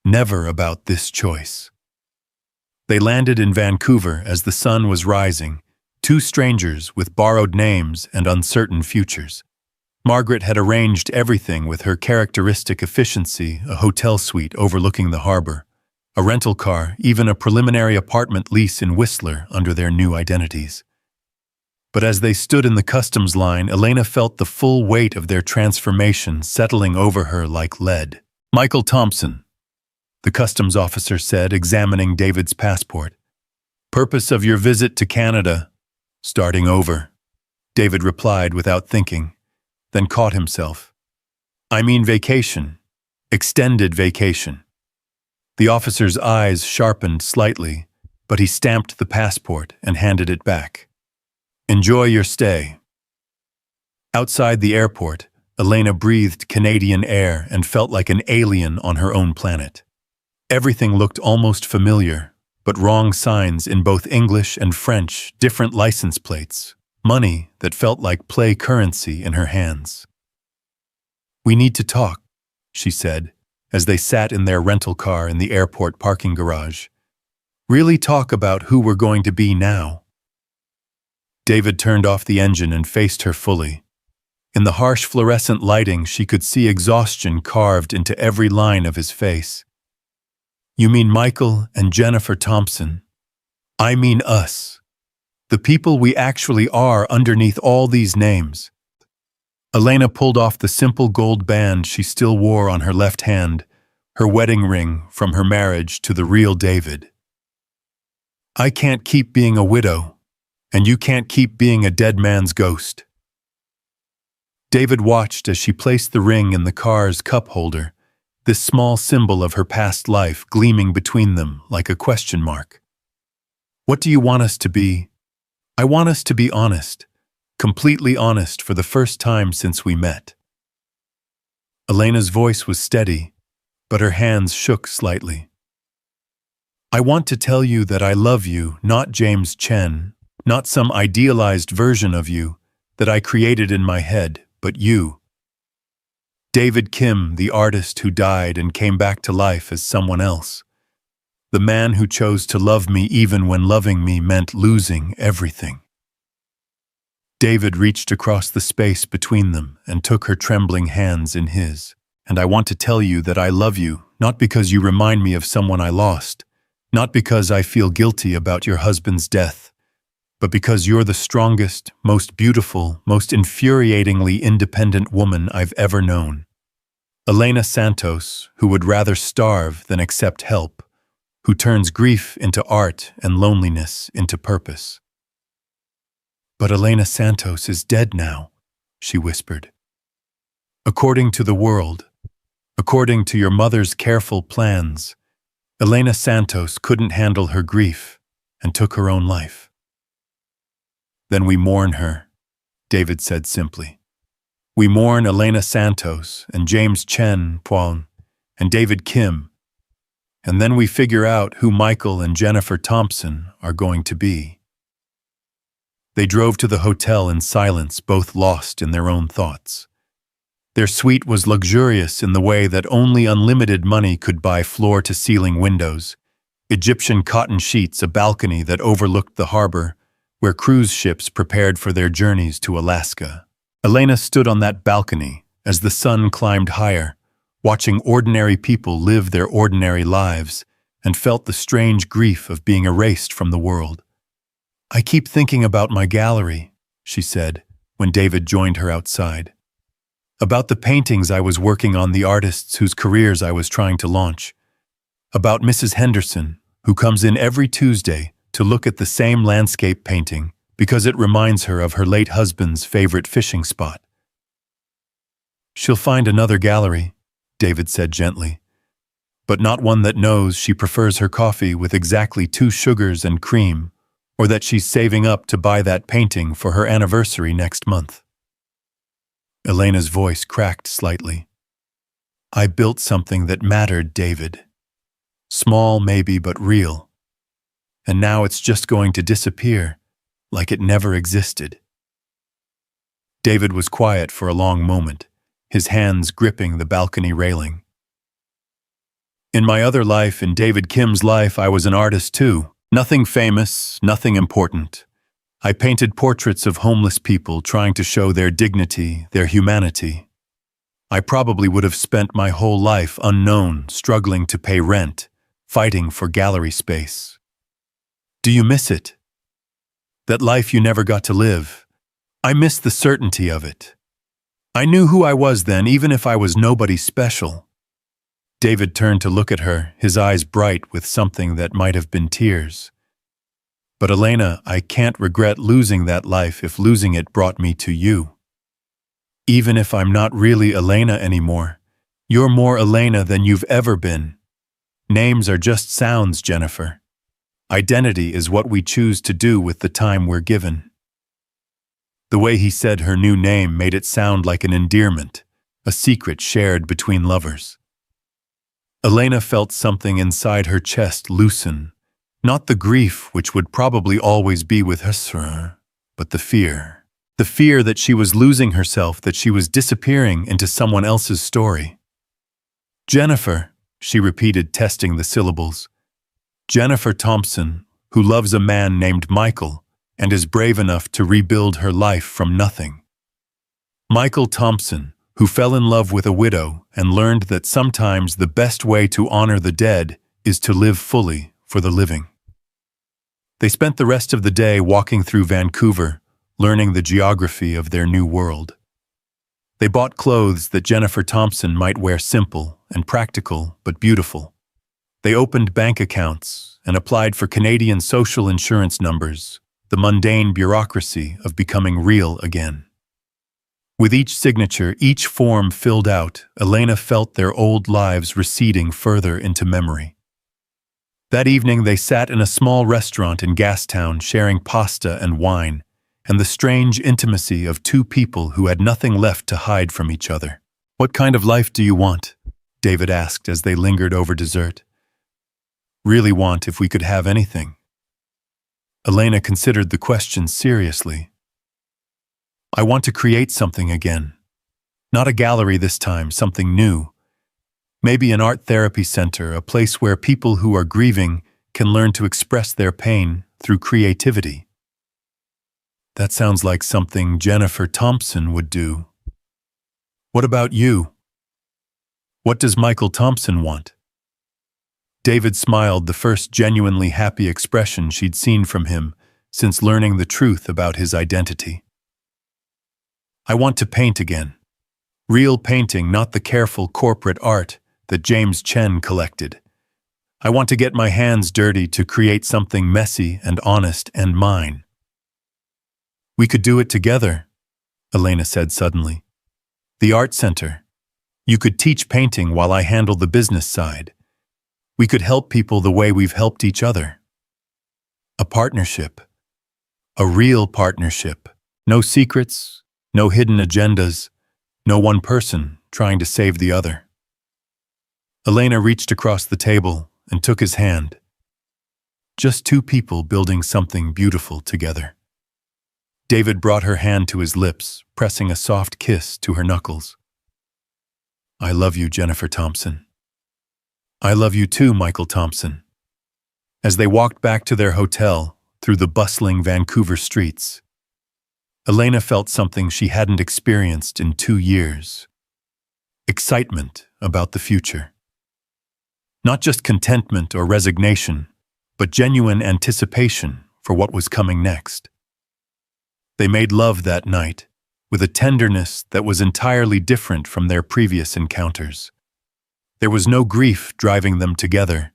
Never about this choice. They landed in Vancouver as the sun was rising, two strangers with borrowed names and uncertain futures. Margaret had arranged everything with her characteristic efficiency, a hotel suite overlooking the harbor, a rental car, even a preliminary apartment lease in Whistler under their new identities. But as they stood in the customs line, Elena felt the full weight of their transformation settling over her like lead. Michael Thompson, the customs officer said, examining David's passport. Purpose of your visit to Canada? Starting over, David replied without thinking. then caught himself. I mean vacation. Extended vacation. The officer's eyes sharpened slightly, but he stamped the passport and handed it back. Enjoy your stay. Outside the airport, Elena breathed Canadian air and felt like an alien on her own planet. Everything looked almost familiar, but wrong signs in both English and French, different license plates, money that felt like play currency in her hands. We need to talk, she said, as they sat in their rental car in the airport parking garage. Really talk about who we're going to be now. David turned off the engine and faced her fully. In the harsh fluorescent lighting, she could see exhaustion carved into every line of his face. You mean Michael and Jennifer Thompson? I mean us. The people we actually are underneath all these names. Elena pulled off the simple gold band she still wore on her left hand, her wedding ring from her marriage to the real David. I can't keep being a widow, and you can't keep being a dead man's ghost. David watched as she placed the ring in the car's cup holder, this small symbol of her past life gleaming between them like a question mark. What do you want us to be? I want us to be honest, completely honest for the first time since we met. Elena's voice was steady, but her hands shook slightly. I want to tell you that I love you, not James Chen, not some idealized version of you that I created in my head, but you. David Kim, the artist who died and came back to life as someone else. The man who chose to love me even when loving me meant losing everything. David reached across the space between them and took her trembling hands in his. And I want to tell you that I love you, not because you remind me of someone I lost, not because I feel guilty about your husband's death, but because you're the strongest, most beautiful, most infuriatingly independent woman I've ever known. Elena Santos, who would rather starve than accept help, who turns grief into art and loneliness into purpose. But Elena Santos is dead now, she whispered. According to the world, according to your mother's careful plans, Elena Santos couldn't handle her grief and took her own life. Then we mourn her, David said simply. We mourn Elena Santos and James Chen Puan and David Kim, and then we figure out who Michael and Jennifer Thompson are going to be. They drove to the hotel in silence, both lost in their own thoughts. Their suite was luxurious in the way that only unlimited money could buy floor-to-ceiling windows, Egyptian cotton sheets, a balcony that overlooked the harbor, where cruise ships prepared for their journeys to Alaska. Elena stood on that balcony as the sun climbed higher, watching ordinary people live their ordinary lives, and felt the strange grief of being erased from the world. I keep thinking about my gallery, she said, when David joined her outside. About the paintings I was working on, the artists whose careers I was trying to launch. About Mrs. Henderson, who comes in every Tuesday to look at the same landscape painting because it reminds her of her late husband's favorite fishing spot. She'll find another gallery, David said gently, but not one that knows she prefers her coffee with exactly 2 sugars and cream, or that she's saving up to buy that painting for her anniversary next month. Elena's voice cracked slightly. I built something that mattered, David. Small maybe, but real. And now it's just going to disappear, like it never existed. David was quiet for a long moment, his hands gripping the balcony railing. In my other life, in David Kim's life, I was an artist too. Nothing famous, nothing important. I painted portraits of homeless people trying to show their dignity, their humanity. I probably would have spent my whole life unknown, struggling to pay rent, fighting for gallery space. Do you miss it? That life you never got to live. I miss the certainty of it. I knew who I was then, even if I was nobody special. David turned to look at her, his eyes bright with something that might have been tears. But Elena, I can't regret losing that life if losing it brought me to you. Even if I'm not really Elena anymore, you're more Elena than you've ever been. Names are just sounds, Jennifer. Identity is what we choose to do with the time we're given. The way he said her new name made it sound like an endearment, a secret shared between lovers. Elena felt something inside her chest loosen, not the grief which would probably always be with her, but the fear. The fear that she was losing herself, that she was disappearing into someone else's story. Jennifer, she repeated, testing the syllables. Jennifer Thompson, who loves a man named Michael and is brave enough to rebuild her life from nothing. Michael Thompson, who fell in love with a widow and learned that sometimes the best way to honor the dead is to live fully for the living. They spent the rest of the day walking through Vancouver, learning the geography of their new world. They bought clothes that Jennifer Thompson might wear, simple and practical but beautiful. They opened bank accounts and applied for Canadian social insurance numbers, the mundane bureaucracy of becoming real again. With each signature, each form filled out, Elena felt their old lives receding further into memory. That evening they sat in a small restaurant in Gastown sharing pasta and wine, and the strange intimacy of two people who had nothing left to hide from each other. "What kind of life do you want?" David asked as they lingered over dessert. "Really want if we could have anything." Elena considered the question seriously. "I want to create something again. Not a gallery this time, something new. Maybe an art therapy center, a place where people who are grieving can learn to express their pain through creativity." "That sounds like something Jennifer Thompson would do. What about you? What does Michael Thompson want?" David smiled, the first genuinely happy expression she'd seen from him since learning the truth about his identity. "I want to paint again. Real painting, not the careful corporate art that James Chen collected. I want to get my hands dirty to create something messy and honest and mine." "We could do it together," Elena said suddenly. "The art center. You could teach painting while I handle the business side. We could help people the way we've helped each other. A partnership. A real partnership. No secrets, no hidden agendas, no one person trying to save the other." Elena reached across the table and took his hand. Just two people building something beautiful together. David brought her hand to his lips, pressing a soft kiss to her knuckles. "I love you, Jennifer Thompson." "I love you too, Michael Thompson." As they walked back to their hotel through the bustling Vancouver streets, Elena felt something she hadn't experienced in 2 years. Excitement about the future. Not just contentment or resignation, but genuine anticipation for what was coming next. They made love that night, with a tenderness that was entirely different from their previous encounters. There was no grief driving them together,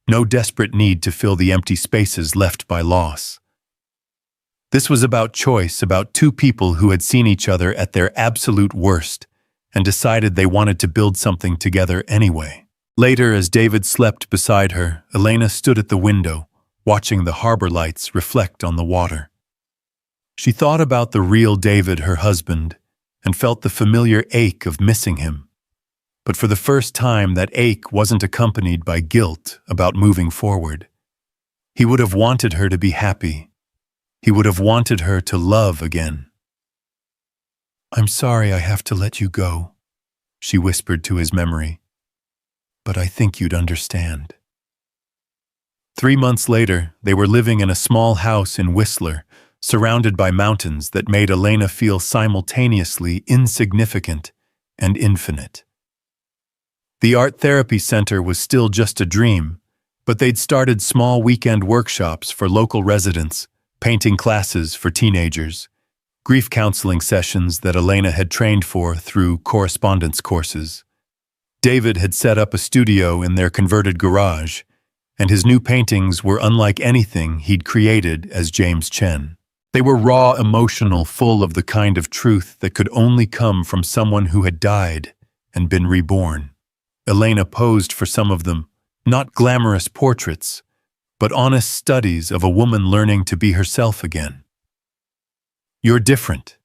no desperate need to fill the empty spaces left by loss. This was about choice, about two people who had seen each other at their absolute worst and decided they wanted to build something together anyway. Later, as David slept beside her, Elena stood at the window, watching the harbor lights reflect on the water. She thought about the real David, her husband, and felt the familiar ache of missing him. But for the first time, that ache wasn't accompanied by guilt about moving forward. He would have wanted her to be happy. He would have wanted her to love again. "I'm sorry I have to let you go," she whispered to his memory. "But I think you'd understand." 3 months later, they were living in a small house in Whistler, surrounded by mountains that made Elena feel simultaneously insignificant and infinite. The art therapy center was still just a dream, but they'd started small weekend workshops for local residents, painting classes for teenagers, grief counseling sessions that Elena had trained for through correspondence courses. David had set up a studio in their converted garage, and his new paintings were unlike anything he'd created as James Chen. They were raw, emotional, full of the kind of truth that could only come from someone who had died and been reborn. Elena posed for some of them, not glamorous portraits, but honest studies of a woman learning to be herself again. "You're different,"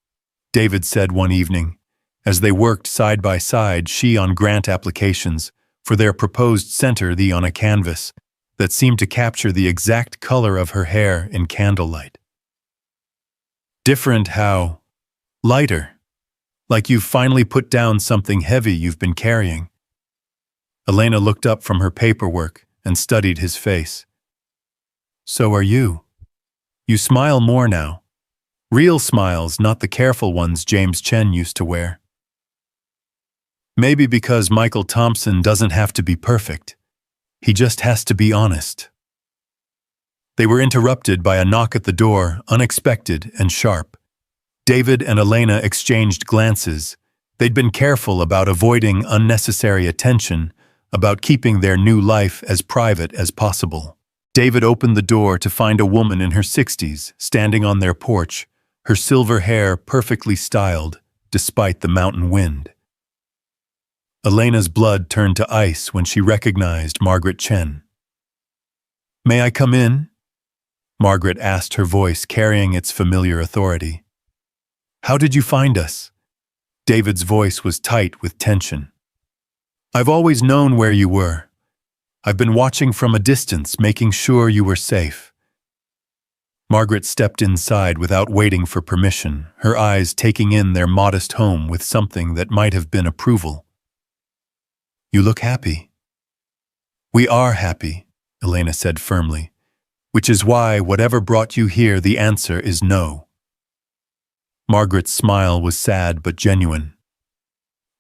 David said one evening, as they worked side by side, she on grant applications for their proposed center, he on a canvas that seemed to capture the exact color of her hair in candlelight. "Different how? Lighter. Like you've finally put down something heavy you've been carrying." Elena looked up from her paperwork and studied his face. "So are you. You smile more now. Real smiles, not the careful ones James Chen used to wear." "Maybe because Michael Thompson doesn't have to be perfect. He just has to be honest." They were interrupted by a knock at the door, unexpected and sharp. David and Elena exchanged glances. They'd been careful about avoiding unnecessary attention, about keeping their new life as private as possible. David opened the door to find a woman in her 60s standing on their porch, her silver hair perfectly styled, despite the mountain wind. Elena's blood turned to ice when she recognized Margaret Chen. "May I come in?" Margaret asked, her voice carrying its familiar authority. "How did you find us?" David's voice was tight with tension. "I've always known where you were. I've been watching from a distance, making sure you were safe." Margaret stepped inside without waiting for permission, her eyes taking in their modest home with something that might have been approval. "You look happy." "We are happy," Elena said firmly, "which is why, whatever brought you here, the answer is no." Margaret's smile was sad but genuine.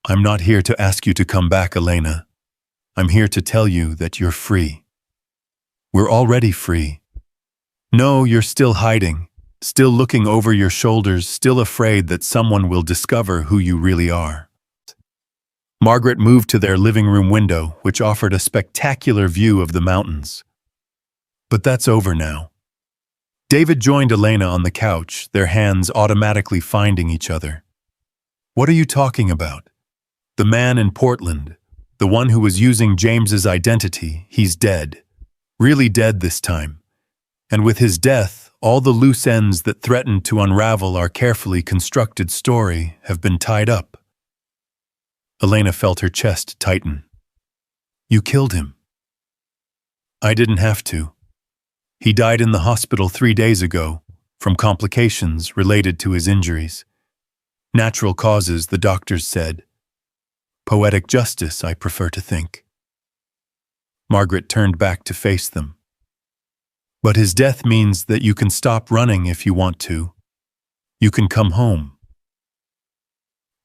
"I'm not here to ask you to come back, Elena. I'm here to tell you that you're free." "We're already free." "No, you're still hiding, still looking over your shoulders, still afraid that someone will discover who you really are." Margaret moved to their living room window, which offered a spectacular view of the mountains. "But that's over now." David joined Elena on the couch, their hands automatically finding each other. "What are you talking about? The man in Portland, the one who was using James's identity, he's dead. Really dead this time. And with his death, all the loose ends that threatened to unravel our carefully constructed story have been tied up." Elena felt her chest tighten. "You killed him." "I didn't have to. He died in the hospital 3 days ago, from complications related to his injuries. Natural causes, the doctors said. Poetic justice, I prefer to think." Margaret turned back to face them. "But his death means that you can stop running if you want to. You can come home."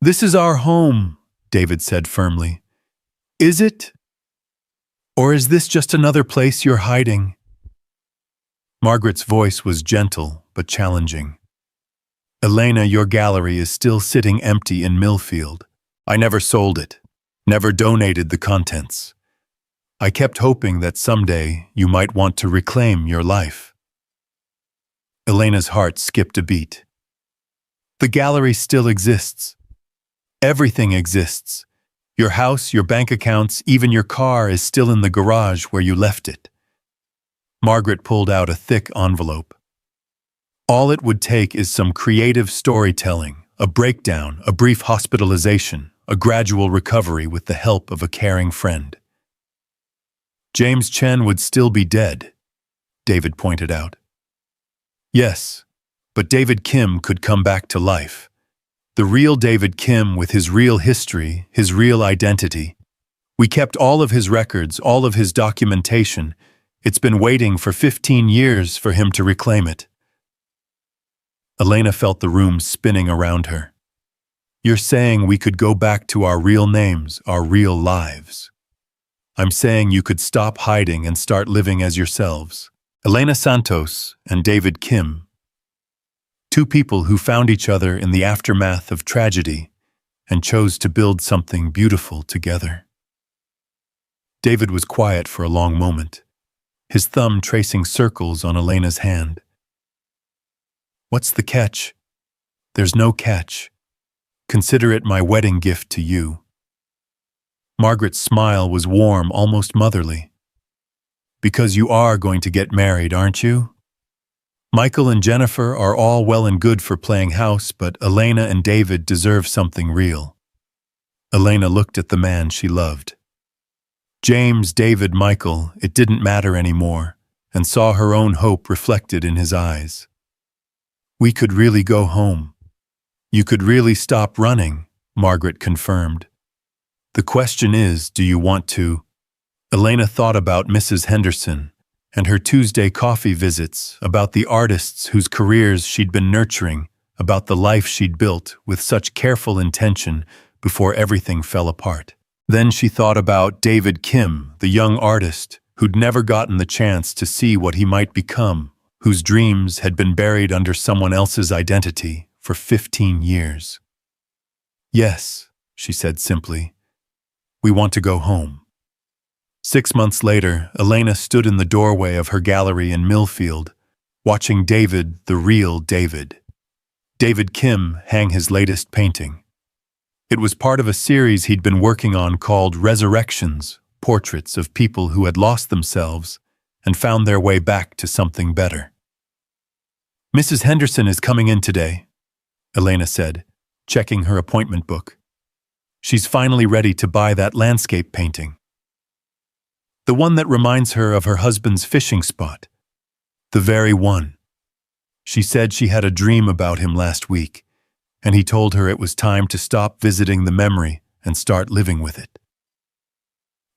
"This is our home," David said firmly. "Is it? Or is this just another place you're hiding?" Margaret's voice was gentle but challenging. "Elena, your gallery is still sitting empty in Millfield. I never sold it, never donated the contents. I kept hoping that someday you might want to reclaim your life." Elena's heart skipped a beat. "The gallery still exists. Everything exists. Your house, your bank accounts, even your car is still in the garage where you left it." Margaret pulled out a thick envelope. "All it would take is some creative storytelling, a breakdown, a brief hospitalization, a gradual recovery with the help of a caring friend." "James Chen would still be dead," David pointed out. "Yes, but David Kim could come back to life. The real David Kim with his real history, his real identity. We kept all of his records, all of his documentation. It's been waiting for 15 years for him to reclaim it." Elena felt the room spinning around her. "You're saying we could go back to our real names, our real lives. I'm saying you could stop hiding and start living as yourselves. Elena Santos and David Kim. Two people who found each other in the aftermath of tragedy and chose to build something beautiful together." David was quiet for a long moment, his thumb tracing circles on Elena's hand. What's the catch? There's no catch. Consider it my wedding gift to you. Margaret's smile was warm, almost motherly. Because you are going to get married, aren't you? Michael and Jennifer are all well and good for playing house, but Elena and David deserve something real. Elena looked at the man she loved. James, David, Michael, it didn't matter anymore, and saw her own hope reflected in his eyes. We could really go home. You could really stop running, Margaret confirmed. The question is, do you want to? Elena thought about Mrs. Henderson and her Tuesday coffee visits, about the artists whose careers she'd been nurturing, about the life she'd built with such careful intention before everything fell apart. Then she thought about David Kim, the young artist who'd never gotten the chance to see what he might become, whose dreams had been buried under someone else's identity for 15 years. Yes, she said simply, we want to go home. 6 months later, Elena stood in the doorway of her gallery in Millfield, watching David, the real David Kim, hang his latest painting. It was part of a series he'd been working on called Resurrections, portraits of people who had lost themselves and found their way back to something better. Mrs. Henderson is coming in today, Elena said, checking her appointment book. She's finally ready to buy that landscape painting. The one that reminds her of her husband's fishing spot. The very one. She said she had a dream about him last week, and he told her it was time to stop visiting the memory and start living with it.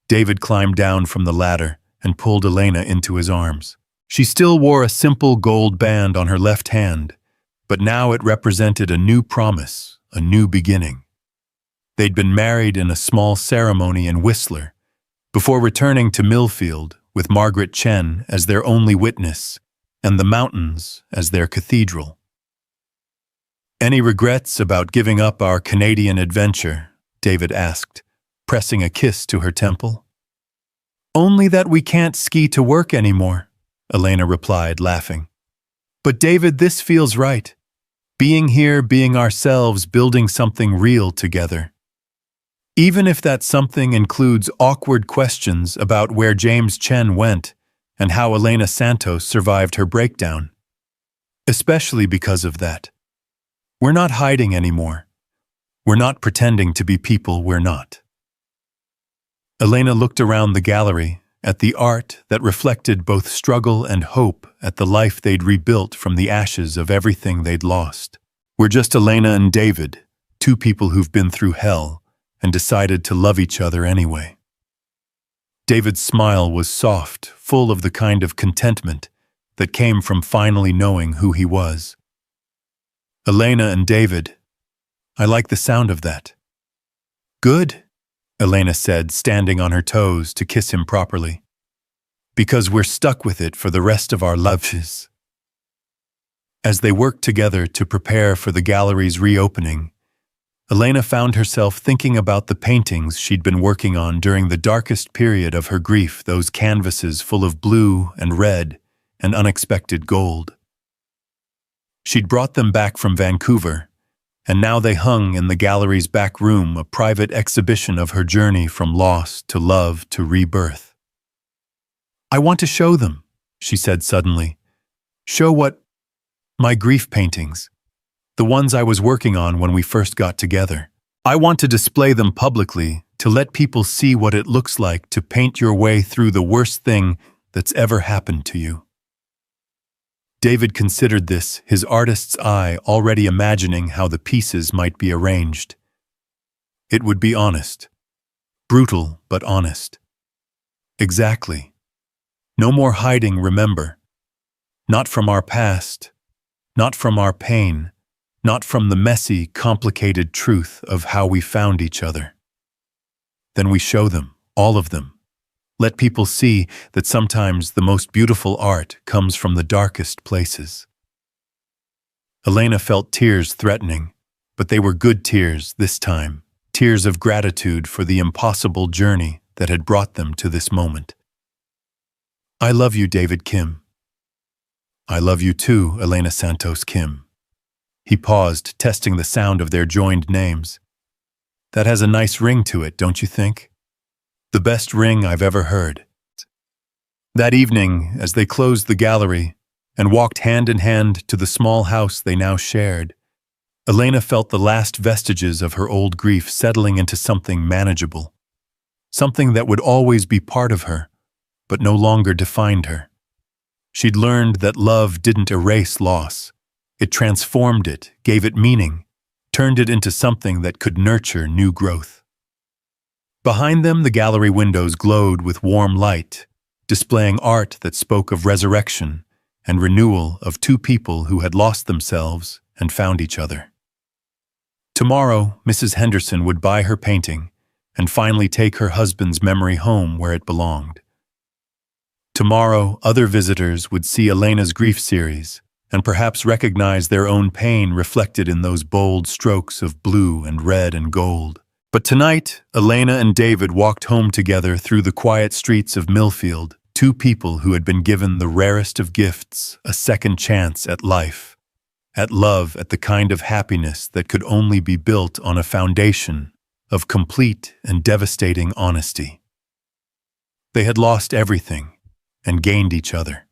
David climbed down from the ladder and pulled Elena into his arms. She still wore a simple gold band on her left hand, but now it represented a new promise, a new beginning. They'd been married in a small ceremony in Whistler, before returning to Millfield with Margaret Chen as their only witness and the mountains as their cathedral. Any regrets about giving up our Canadian adventure? David asked, pressing a kiss to her temple. Only that we can't ski to work anymore, Elena replied, laughing. But David, this feels right. Being here, being ourselves, building something real together. Even if that something includes awkward questions about where James Chen went and how Elena Santos survived her breakdown. Especially because of that. We're not hiding anymore. We're not pretending to be people we're not. Elena looked around the gallery at the art that reflected both struggle and hope at the life they'd rebuilt from the ashes of everything they'd lost. We're just Elena and David, two people who've been through hell and decided to love each other anyway. David's smile was soft, full of the kind of contentment that came from finally knowing who he was. Elena and David, I like the sound of that. Good, Elena said, standing on her toes to kiss him properly. Because we're stuck with it for the rest of our lives. As they worked together to prepare for the gallery's reopening, Elena found herself thinking about the paintings she'd been working on during the darkest period of her grief, those canvases full of blue and red and unexpected gold. She'd brought them back from Vancouver, and now they hung in the gallery's back room, a private exhibition of her journey from loss to love to rebirth. I want to show them, she said suddenly. Show what? My grief paintings. The ones I was working on when we first got together. I want to display them publicly to let people see what it looks like to paint your way through the worst thing that's ever happened to you. David considered this, his artist's eye already imagining how the pieces might be arranged. It would be honest. Brutal, but honest. Exactly. No more hiding, remember. Not from our past, not from our pain, not from the messy, complicated truth of how we found each other. Then we show them, all of them. Let people see that sometimes the most beautiful art comes from the darkest places. Elena felt tears threatening, but they were good tears this time, tears of gratitude for the impossible journey that had brought them to this moment. I love you, David Kim. I love you too, Elena Santos Kim. He paused, testing the sound of their joined names. That has a nice ring to it, don't you think? The best ring I've ever heard. That evening, as they closed the gallery and walked hand in hand to the small house they now shared, Elena felt the last vestiges of her old grief settling into something manageable, something that would always be part of her, but no longer defined her. She'd learned that love didn't erase loss. It transformed it, gave it meaning, turned it into something that could nurture new growth. Behind them, the gallery windows glowed with warm light, displaying art that spoke of resurrection and renewal of two people who had lost themselves and found each other. Tomorrow, Mrs. Henderson would buy her painting and finally take her husband's memory home where it belonged. Tomorrow, other visitors would see Elena's grief series and perhaps recognize their own pain reflected in those bold strokes of blue and red and gold. But tonight, Elena and David walked home together through the quiet streets of Millfield, two people who had been given the rarest of gifts, a second chance at life, at love, at the kind of happiness that could only be built on a foundation of complete and devastating honesty. They had lost everything and gained each other.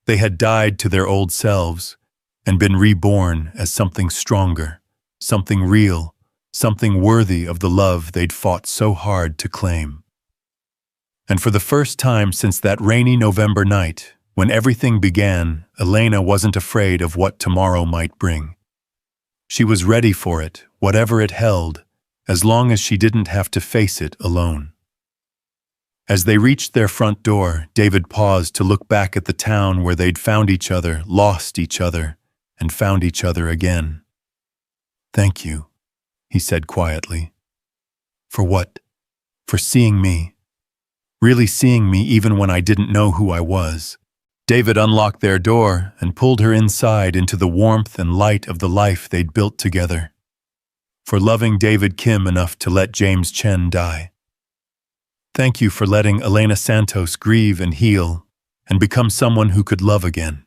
They had died to their old selves and been reborn as something stronger, something real, something worthy of the love they'd fought so hard to claim. And for the first time since that rainy November night, when everything began, Elena wasn't afraid of what tomorrow might bring. She was ready for it, whatever it held, as long as she didn't have to face it alone. As they reached their front door, David paused to look back at the town where they'd found each other, lost each other, and found each other again. "Thank you," he said quietly. "For what? For seeing me. Really seeing me even when I didn't know who I was." David unlocked their door and pulled her inside into the warmth and light of the life they'd built together. For loving David Kim enough to let James Chen die. Thank you for letting Elena Santos grieve and heal and become someone who could love again.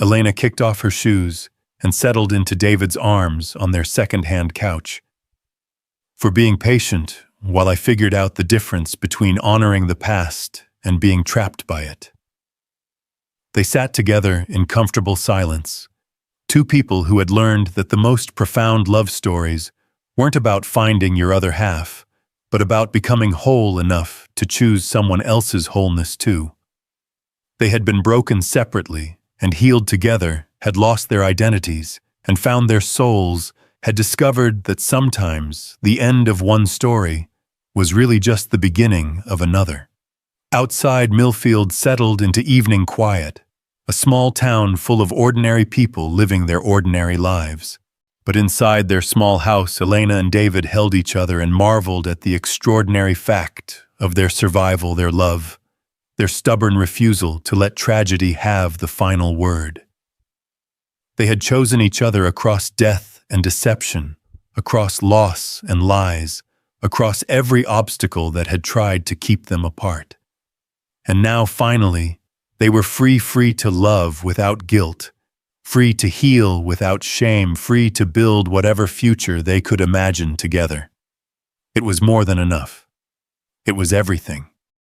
Elena kicked off her shoes and settled into David's arms on their second-hand couch. For being patient while I figured out the difference between honoring the past and being trapped by it. They sat together in comfortable silence, two people who had learned that the most profound love stories weren't about finding your other half, but about becoming whole enough to choose someone else's wholeness too. They had been broken separately and healed together, had lost their identities and found their souls, had discovered that sometimes the end of one story was really just the beginning of another. Outside, Millfield settled into evening quiet, a small town full of ordinary people living their ordinary lives. But inside their small house, Elena and David held each other and marveled at the extraordinary fact of their survival, their love, their stubborn refusal to let tragedy have the final word. They had chosen each other across death and deception, across loss and lies, across every obstacle that had tried to keep them apart. And now, finally, they were free to love without guilt, free to heal without shame, free to build whatever future they could imagine together. It was more than enough. It was everything.